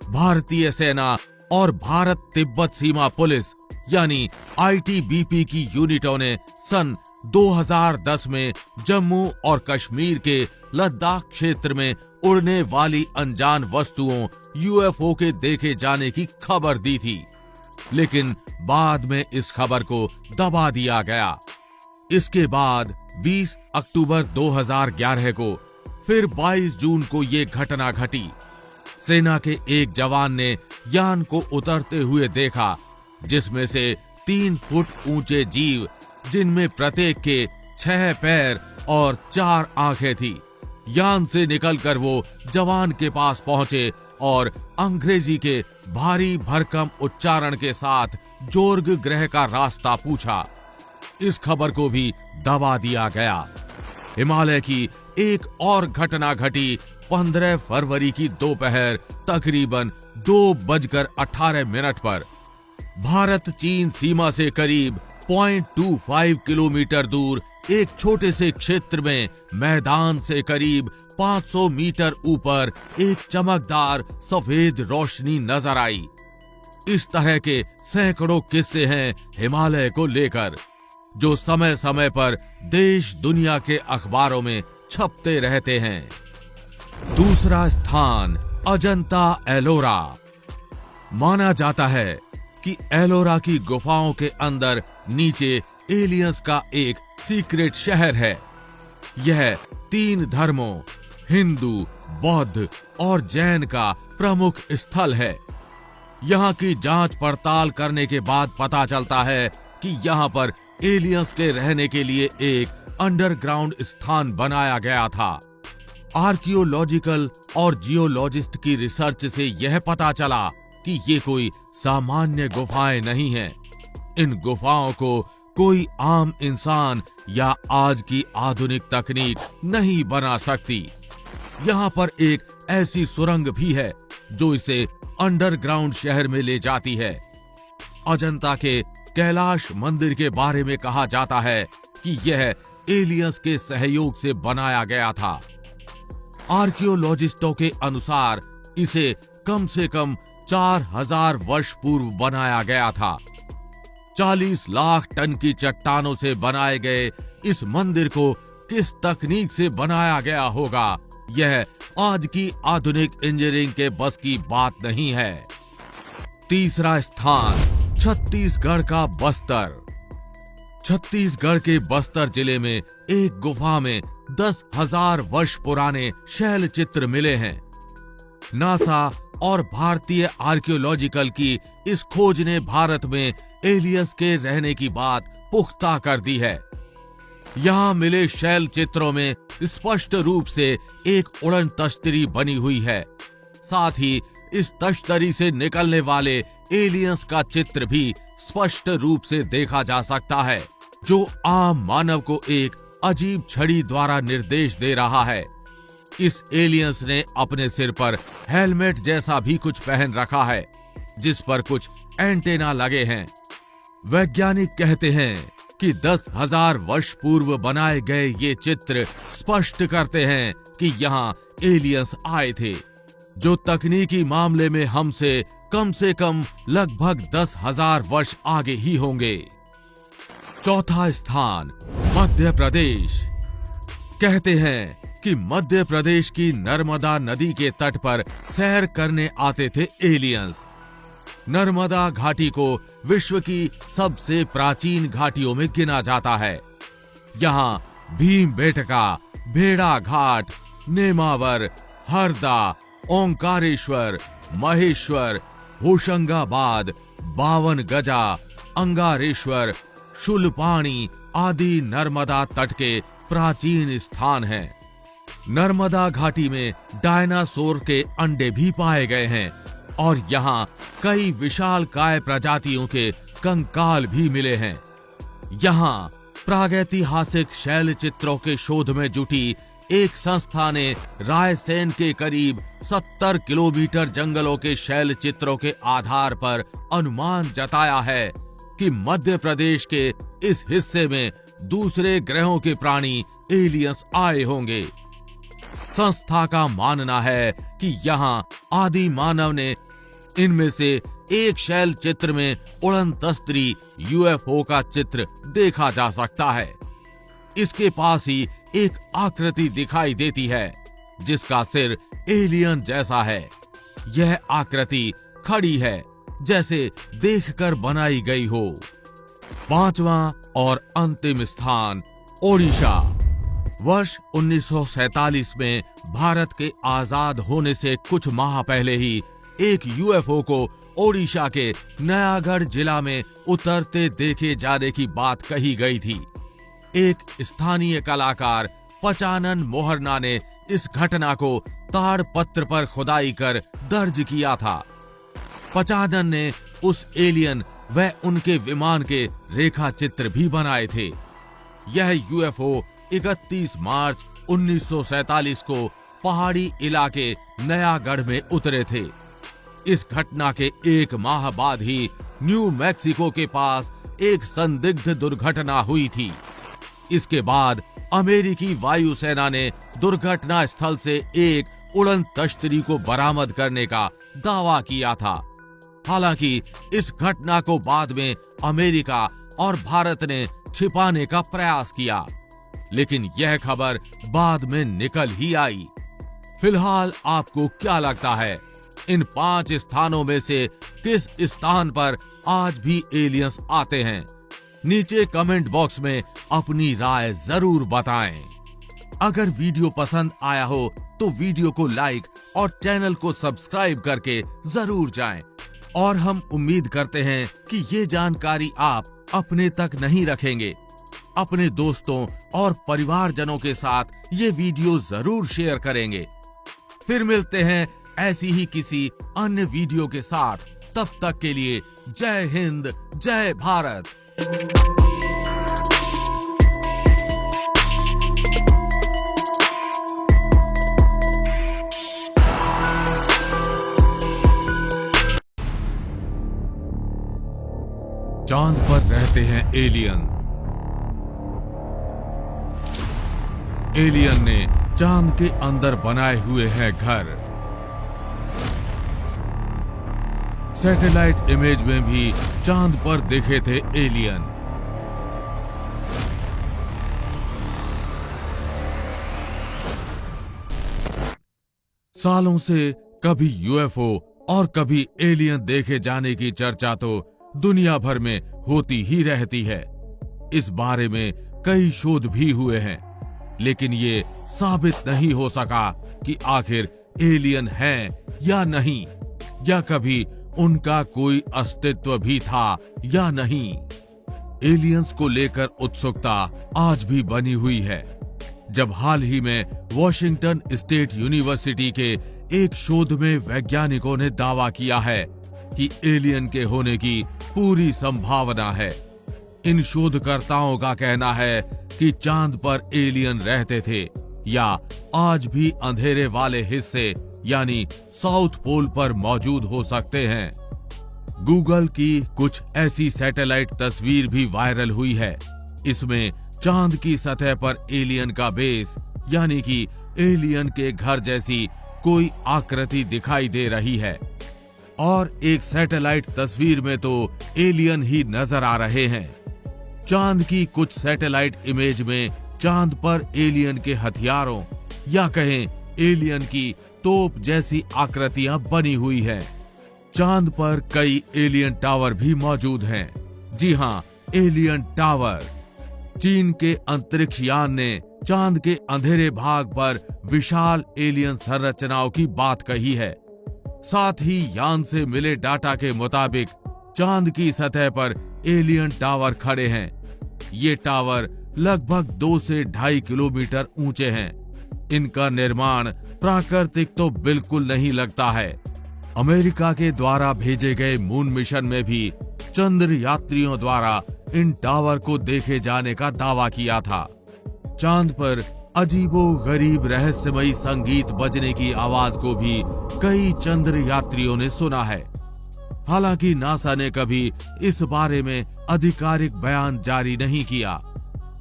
भारतीय सेना और भारत तिब्बत सीमा पुलिस यानी ITBP की यूनिटों ने सन 2010 में जम्मू और कश्मीर के लद्दाख क्षेत्र में उड़ने वाली अनजान वस्तुओं UFO के देखे जाने की खबर दी थी, लेकिन बाद में इस खबर को दबा दिया गया। इसके बाद 20 अक्टूबर 2011 को फिर 22 जून को ये घटना घटी। सेना के एक जवान ने यान को उतरते हुए देखा, जिसमें से 3 फुट ऊंचे जीव, जिनमें प्रत्येक के 6 पैर और 4 आंखें थी, यान से निकलकर वो जवान के पास पहुंचे और अंग्रेजी के भारी भरकम उच्चारण के साथ जोर्ग ग्रह का रास्ता पूछा। इस खबर को भी दबा दिया गया। हिमालय की एक और घटना घटी 15 फरवरी की दोपहर तकरीबन 2:18 पर। भारत चीन सीमा से करीब 0.25 किलोमीटर दूर एक छोटे से क्षेत्र में मैदान से करीब 500 मीटर ऊपर एक चमकदार सफेद रोशनी नजर आई। इस तरह के सैकड़ों किस्से हैं हिमालय को लेकर, जो समय समय पर देश दुनिया के अखबारों में छपते रहते हैं। दूसरा स्थान अजंता एलोरा। माना जाता है कि एलोरा की गुफाओं के अंदर नीचे एलियंस का एक सीक्रेट शहर है। यह 3 धर्मों हिंदू, बौद्ध और जैन का प्रमुख स्थल है। यहाँ की जांच पड़ताल करने के बाद पता चलता है कि यहाँ पर एलियंस के रहने के लिए एक अंडरग्राउंड स्थान बनाया गया था। आर्कियोलॉजिकल और जियोलॉजिस्ट की रिसर्च से यह पता चला कि ये कोई सामान्य गुफाएं नहीं हैं। इन गुफाओं को कोई आम इंसान या आज की आधुनिक तकनीक नहीं बना सकती। यहाँ पर एक ऐसी सुरंग भी है जो इसे अंडरग्राउंड शहर में ले जाती है। अजंता के कैलाश मंदिर के बारे में कहा जाता है कि यह एलियंस के सहयोग से बनाया गया था। आर्कियोलॉजिस्टों के अनुसार इसे कम से कम 4000 वर्ष पूर्व बनाया गया था। 40 लाख टन की चट्टानों से बनाए गए इस मंदिर को किस तकनीक से बनाया गया होगा, यह आज की आधुनिक इंजीनियरिंग के बस की बात नहीं है। तीसरा स्थान छत्तीसगढ़ का बस्तर। छत्तीसगढ़ के बस्तर जिले में एक गुफा में 10,000 वर्ष पुराने शैल चित्र मिले हैं। नासा और भारतीय आर्कियोलॉजिकल की इस खोज ने भारत में एलियंस के रहने की बात पुख्ता कर दी है। यहाँ मिले शैल चित्रों में स्पष्ट रूप से एक उड़न तश्तरी बनी हुई है। साथ ही इस तश्तरी से निकलने वाले एलियंस का चित्र भी स्पष्ट रूप से देखा जा सकता है, जो आम मानव को एक अजीब छड़ी द्वारा निर्देश दे रहा है। इस एलियंस ने अपने सिर पर हेलमेट जैसा भी कुछ पहन रखा है, जिस पर कुछ एंटेना लगे हैं। वैज्ञानिक कहते हैं कि 10,000 वर्ष पूर्व बनाए गए ये चित्र स्पष्ट करते हैं कि यहाँ एलियंस आए थे, जो तकनीकी मामले में हमसे कम लगभग 10,000 वर्ष आगे ही होंगे। चौथा स्थान मध्य प्रदेश। कहते हैं कि मध्य प्रदेश की नर्मदा नदी के तट पर सैर करने आते थे एलियंस। नर्मदा घाटी को विश्व की सबसे प्राचीन घाटियों में गिना जाता है। यहाँ भीमबेटका, भेड़ा घाट, नेमावर, हरदा, ओंकारेश्वर, महेश्वर, होशंगाबाद, 52 गजा, अंगारेश्वर, शूलपाणी आदि नर्मदा तट के प्राचीन स्थान हैं। नर्मदा घाटी में डायनासोर के अंडे भी पाए गए हैं और यहाँ कई विशालकाय प्रजातियों के कंकाल भी मिले हैं। यहाँ प्रागैतिहासिक शैल चित्रों के शोध में जुटी एक संस्था ने रायसेन के करीब 70 किलोमीटर जंगलों के शैल चित्रों के आधार पर अनुमान जताया है कि मध्य प्रदेश के इस हिस्से में दूसरे ग्रहों के प्राणी एलियंस आए होंगे। संस्था का मानना है कि यहाँ आदि मानव ने इनमें से एक शैल चित्र में उड़न तस्त्री यूएफओ का चित्र देखा जा सकता है। इसके पास ही एक आकृति दिखाई देती है जिसका सिर एलियन जैसा है। यह आकृति खड़ी है जैसे देखकर बनाई गई हो। 5वां और अंतिम स्थान ओडिशा। वर्ष 1947 में भारत के आजाद होने से कुछ माह पहले ही एक यूएफओ को ओडिशा के नयागढ़ जिला में उतरते देखे जाने की बात कही गई थी। एक स्थानीय कलाकार पचानन मोहरना ने इस घटना को ताड़पत्र पर खुदाई कर दर्ज किया था। पचानन ने उस एलियन व उनके विमान के रेखा चित्र भी बनाए थे। यह यूएफओ 31 मार्च 1947 को पहाड़ी इलाके नयागढ़ में उतरे थे। इस घटना के एक माह बाद ही न्यू मैक्सिको के पास एक संदिग्ध दुर्घटना हुई थी। इसके बाद अमेरिकी वायुसेना ने दुर्घटना स्थल से एक उड़न तश्तरी को बरामद करने का दावा किया था। हालांकि इस घटना को बाद में अमेरिका और भारत ने छिपाने का प्रयास किया, लेकिन यह खबर बाद में निकल ही आई। फिलहाल आपको क्या लगता है, इन 5 स्थानों में से किस स्थान पर आज भी एलियंस आते हैं? नीचे कमेंट बॉक्स में अपनी राय जरूर बताएं। अगर वीडियो पसंद आया हो तो वीडियो को लाइक और चैनल को सब्सक्राइब करके जरूर जाएं। और हम उम्मीद करते हैं कि ये जानकारी आप अपने तक नहीं रखेंगे। अपने दोस्तों और परिवारजनों के साथ ये वीडियो जरूर शेयर करेंगे। फिर मिलते हैं ऐसी ही किसी अन्य वीडियो के साथ। तब तक के लिए जय हिंद, जय भारत। चांद पर रहते हैं एलियन। एलियन ने चांद के अंदर बनाए हुए हैं घर। सैटेलाइट इमेज में भी चांद पर देखे थे एलियन। सालों से कभी यूएफओ और कभी एलियन देखे जाने की चर्चा तो दुनिया भर में होती ही रहती है। इस बारे में कई शोध भी हुए हैं, लेकिन ये साबित नहीं हो सका कि आखिर एलियन हैं या नहीं, या कभी उनका कोई अस्तित्व भी था या नहीं। एलियंस को लेकर उत्सुकता आज भी बनी हुई है। जब हाल ही में वॉशिंगटन स्टेट यूनिवर्सिटी के एक शोध में वैज्ञानिकों ने दावा किया है कि एलियन के होने की पूरी संभावना है। इन शोधकर्ताओं का कहना है कि चांद पर एलियन रहते थे या आज भी अंधेरे वाले हिस्से यानी साउथ पोल पर मौजूद हो सकते हैं। गूगल की कुछ ऐसी सैटेलाइट तस्वीर भी वायरल हुई है। इसमें चांद की सतह पर एलियन का बेस यानी कि एलियन के घर जैसी कोई आकृति दिखाई दे रही है, और एक सैटेलाइट तस्वीर में तो एलियन ही नजर आ रहे हैं। चांद की कुछ सैटेलाइट इमेज में चांद पर एलियन के हथियारों या कहें एलियन की तोप जैसी आकृतियां बनी हुई है। चांद पर कई एलियन टावर भी मौजूद हैं। जी हां, एलियन टावर। चीन के अंतरिक्ष यान ने चांद के अंधेरे भाग पर विशाल एलियन संरचनाओं की बात कही है। साथ ही यान से मिले डाटा के मुताबिक चांद की सतह पर एलियन टावर खड़े हैं। ये टावर लगभग 2 से 2.5 किलोमीटर ऊंचे हैं। इनका निर्माण प्राकृतिक तो बिल्कुल नहीं लगता है। अमेरिका के द्वारा भेजे गए मून मिशन में भी चंद्र यात्रियों द्वारा इन टावर को देखे जाने का दावा किया था। चांद पर अजीबो गरीब रहस्यमयी संगीत बजने की आवाज को भी कई चंद्र यात्रियों ने सुना है। हालांकि नासा ने कभी इस बारे में आधिकारिक बयान जारी नहीं किया।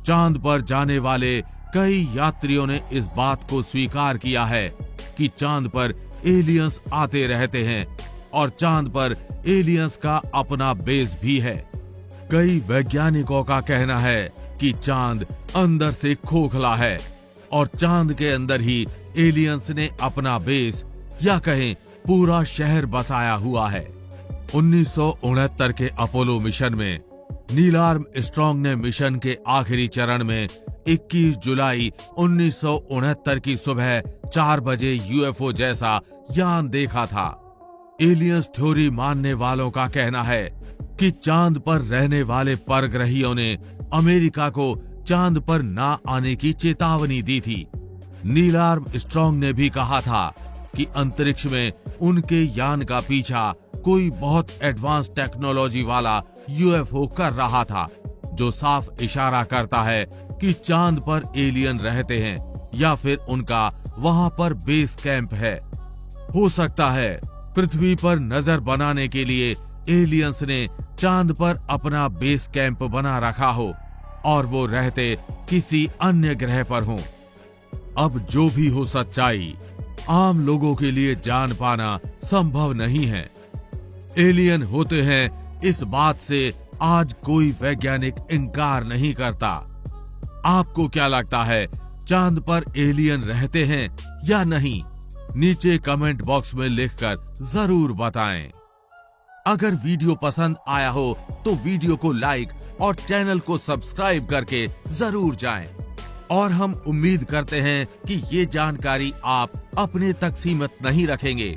चांद पर जाने वाले कई यात्रियों ने इस बात को स्वीकार किया है कि चांद पर एलियंस आते रहते हैं और चांद पर एलियंस का अपना बेस भी है। कई वैज्ञानिकों का कहना है कि चांद अंदर से खोखला है और चांद के अंदर ही एलियंस ने अपना बेस या कहें पूरा शहर बसाया हुआ है। 1969 के अपोलो मिशन में नील आर्मस्ट्रांग ने मिशन के आखिरी चरण में 21 जुलाई 1969 की सुबह 4 बजे यूएफओ जैसा यान देखा था। एलियंस थ्योरी मानने वालों का कहना है कि चांद पर रहने वाले परग्रहियों ने अमेरिका को चांद पर ना आने की चेतावनी दी थी। नील आर्मस्ट्रांग ने भी कहा था कि अंतरिक्ष में उनके यान का पीछा कोई बहुत एडवांस टेक्नोलॉजी वाला यूएफओ कर रहा था, जो साफ इशारा करता है कि चांद पर एलियन रहते हैं या फिर उनका वहां पर बेस कैंप है। हो सकता है पृथ्वी पर नजर बनाने के लिए एलियंस ने चांद पर अपना बेस कैंप बना रखा हो और वो रहते किसी अन्य ग्रह पर हों। अब जो भी हो सच्चाई, आम लोगों के लिए जान पाना संभव नहीं है। एलियन होते हैं इस बात से आज कोई वैज्ञानिक इनकार नहीं करता। आपको क्या लगता है, चांद पर एलियन रहते हैं या नहीं? नीचे कमेंट बॉक्स में लिखकर जरूर बताएं। अगर वीडियो पसंद आया हो तो वीडियो को लाइक और चैनल को सब्सक्राइब करके जरूर जाएं। और हम उम्मीद करते हैं कि ये जानकारी आप अपने तक सीमित नहीं रखेंगे।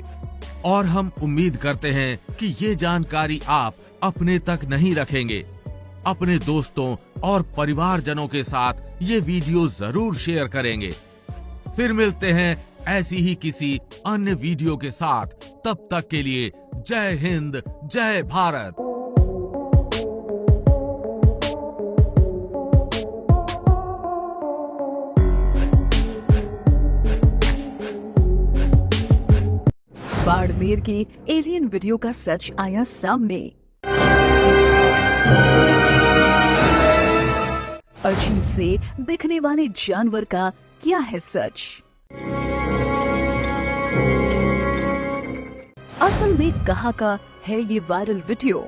और हम उम्मीद करते हैं कि ये जानकारी आप अपने तक नहीं रखेंगे। अपने दोस्तों और परिवारजनों के साथ ये वीडियो जरूर शेयर करेंगे। फिर मिलते हैं ऐसी ही किसी अन्य वीडियो के साथ। तब तक के लिए जय हिंद, जय भारत। बाड़मेर की एलियन वीडियो का सच आया सामने। अजीब से दिखने वाले जानवर का क्या है सच? असल में कहाँ का है ये वायरल वीडियो?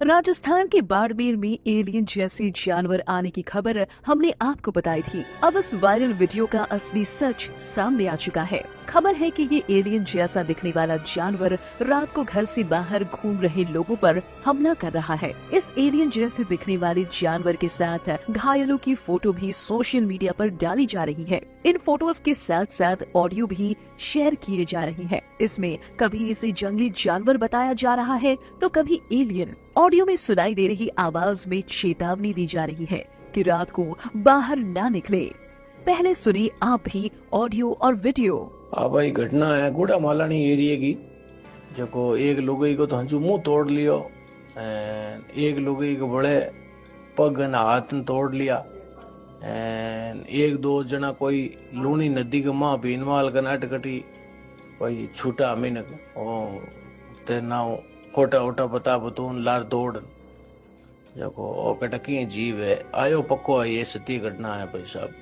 राजस्थान के बाड़मेर में एलियन जैसे जानवर आने की खबर हमने आपको बताई थी। अब इस वायरल वीडियो का असली सच सामने आ चुका है। खबर है कि ये एलियन जैसा दिखने वाला जानवर रात को घर से बाहर घूम रहे लोगों पर हमला कर रहा है। इस एलियन जैसे दिखने वाले जानवर के साथ घायलों की फोटो भी सोशल मीडिया पर डाली जा रही है। इन फोटोज के साथ साथ ऑडियो भी शेयर किए जा रहे हैं। इसमें कभी इसे जंगली जानवर बताया जा रहा है तो कभी एलियन। ऑडियो में सुनाई दे रही आवाज में चेतावनी दी जा रही है कि रात को बाहर ना निकले। पहले सुनिए आप भी ऑडियो और वीडियो। भाई घटना है गुड़ा मालानी एरिया की, जो एक लोगों को तो हंसू मुंह तोड़ लियो, एक लोगों को बड़े पग न हाथ तोड़ लिया, एक दो जना कोई लूनी नदी के माँ भीनवाल का नाटकटी कोई छूटा मिनक तेना कोटा उटा बता बतून लार दौड़ जो कटकी जीव है आयो पक्को है। ये सत्य घटना है भाई साहब।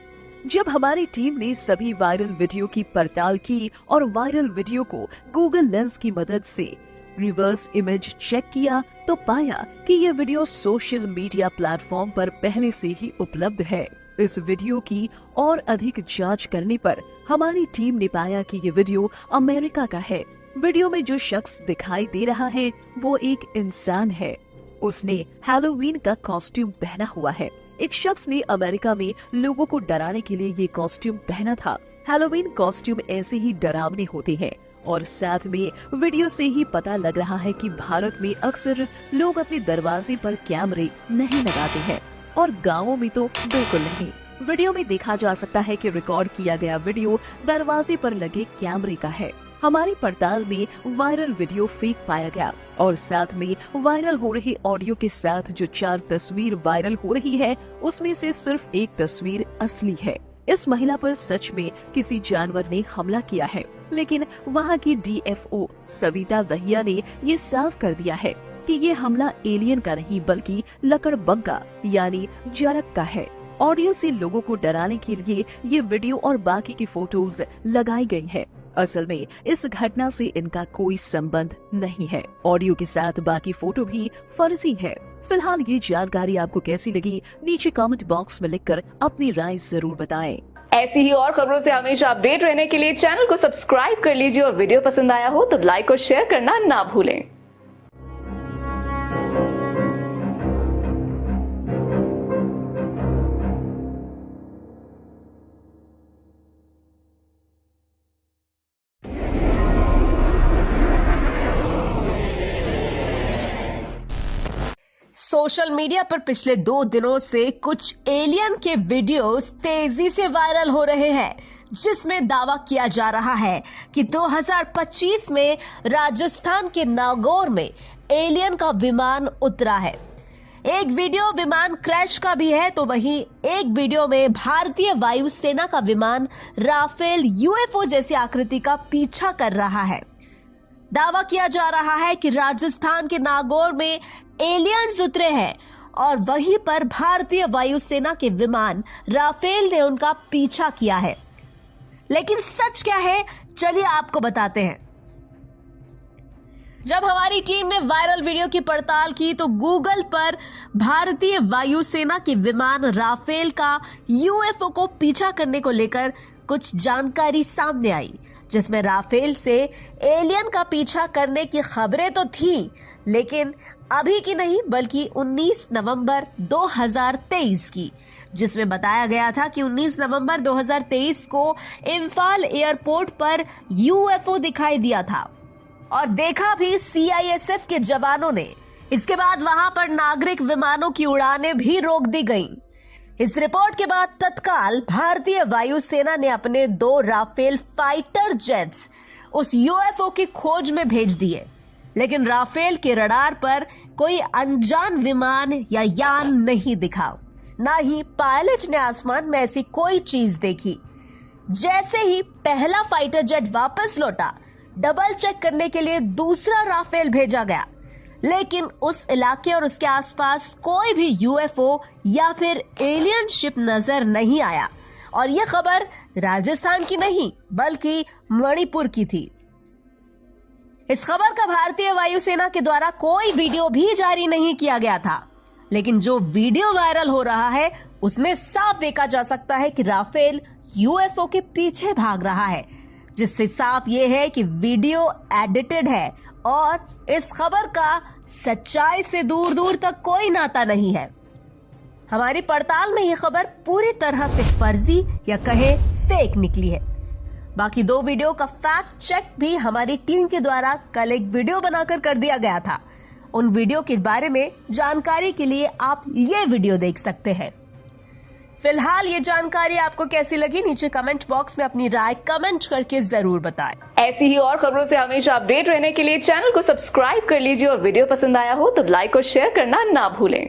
जब हमारी टीम ने सभी वायरल वीडियो की पड़ताल की और वायरल वीडियो को गूगल लेंस की मदद से रिवर्स इमेज चेक किया तो पाया कि ये वीडियो सोशल मीडिया प्लेटफॉर्म पर पहले से ही उपलब्ध है। इस वीडियो की और अधिक जांच करने पर हमारी टीम ने पाया कि ये वीडियो अमेरिका का है। वीडियो में जो शख्स दिखाई दे रहा है वो एक इंसान है। उसने हैलोवीन का कॉस्ट्यूम पहना हुआ है। एक शख्स ने अमेरिका में लोगों को डराने के लिए ये कॉस्ट्यूम पहना था। हैलोवीन कॉस्ट्यूम ऐसे ही डरावने होते हैं और साथ में वीडियो से ही पता लग रहा है कि भारत में अक्सर लोग अपने दरवाजे पर कैमरे नहीं लगाते हैं और गाँवों में तो बिल्कुल नहीं। वीडियो में देखा जा सकता है कि रिकॉर्ड किया गया वीडियो दरवाजे पर लगे कैमरे का है। हमारी पड़ताल में वायरल वीडियो फेक पाया गया और साथ में वायरल हो रही ऑडियो के साथ जो 4 तस्वीर वायरल हो रही है उसमें से सिर्फ एक तस्वीर असली है। इस महिला पर सच में किसी जानवर ने हमला किया है, लेकिन वहाँ की DFO सविता दहिया ने ये साफ कर दिया है कि ये हमला एलियन का नहीं बल्कि लकड़बग का यानी जरग का है। ऑडियो से लोगों को डराने के लिए ये वीडियो और बाकी की फोटोज लगाई गई है। असल में इस घटना से इनका कोई संबंध नहीं है। ऑडियो के साथ बाकी फोटो भी फर्जी है। फिलहाल ये जानकारी आपको कैसी लगी, नीचे कमेंट बॉक्स में लिखकर अपनी राय जरूर बताएं। ऐसी ही और खबरों से हमेशा अपडेट रहने के लिए चैनल को सब्सक्राइब कर लीजिए और वीडियो पसंद आया हो तो लाइक और शेयर करना ना भूलें। सोशल मीडिया पर पिछले 2 दिनों से कुछ एलियन के वीडियोस तेजी से वायरल हो रहे हैं, जिसमें दावा किया जा रहा है कि 2025 में राजस्थान के नागौर में एलियन का विमान उतरा है। एक वीडियो विमान क्रैश का भी है तो वहीं एक वीडियो में भारतीय वायुसेना का विमान राफेल UFO जैसी आकृति का पीछा कर रहा है। दावा किया जा रहा है कि राजस्थान के नागौर में एलियंस उतरे हैं और वहीं पर भारतीय वायुसेना के विमान राफेल ने उनका पीछा किया है। लेकिन सच क्या है, चलिए आपको बताते हैं। जब हमारी टीम ने वायरल वीडियो की पड़ताल की तो गूगल पर भारतीय वायुसेना के विमान राफेल का UFO को पीछा करने को लेकर कुछ जानकारी सामने आई, जिसमें राफेल से एलियन का पीछा करने की खबरें तो थी, लेकिन अभी की नहीं बल्कि 19 नवंबर 2023 की, जिसमें बताया गया था कि 19 नवंबर 2023 को इम्फाल एयरपोर्ट पर UFO दिखाई दिया था और देखा भी CISF के जवानों ने। इसके बाद वहां पर नागरिक विमानों की उड़ानें भी रोक दी गईं। इस रिपोर्ट के बाद तत्काल भारतीय वायुसेना ने अपने 2 राफेल फाइटर जेट्स उस UFO की खोज में भेज दिए, लेकिन राफेल के रडार पर कोई अनजान विमान या यान नहीं दिखा, ना ही पायलट ने आसमान में ऐसी कोई चीज देखी। जैसे ही पहला फाइटर जेट वापस लौटा, डबल चेक करने के लिए दूसरा राफेल भेजा गया, लेकिन उस इलाके और उसके आसपास कोई भी UFO या फिर एलियन शिप नजर नहीं आया और यह खबर राजस्थान की नहीं बल्कि मणिपुर की थी। इस खबर का भारतीय वायुसेना के द्वारा कोई वीडियो भी जारी नहीं किया गया था, लेकिन जो वीडियो वायरल हो रहा है उसमें साफ देखा जा सकता है कि राफेल UFO के पीछे भाग रहा है, जिससे साफ ये है कि वीडियो एडिटेड है और इस खबर का सच्चाई से दूर दूर तक कोई नाता नहीं है। हमारी पड़ताल में यह खबर पूरी तरह से फर्जी या कहे फेक निकली है। बाकी 2 वीडियो का फैक्ट चेक भी हमारी टीम के द्वारा कल एक वीडियो बनाकर कर दिया गया था। उन वीडियो के बारे में जानकारी के लिए आप ये वीडियो देख सकते हैं। फिलहाल ये जानकारी आपको कैसी लगी, नीचे कमेंट बॉक्स में अपनी राय कमेंट करके जरूर बताएं। ऐसी ही और खबरों से हमेशा अपडेट रहने के लिए चैनल को सब्सक्राइब कर लीजिए और वीडियो पसंद आया हो तो लाइक और शेयर करना ना भूलें।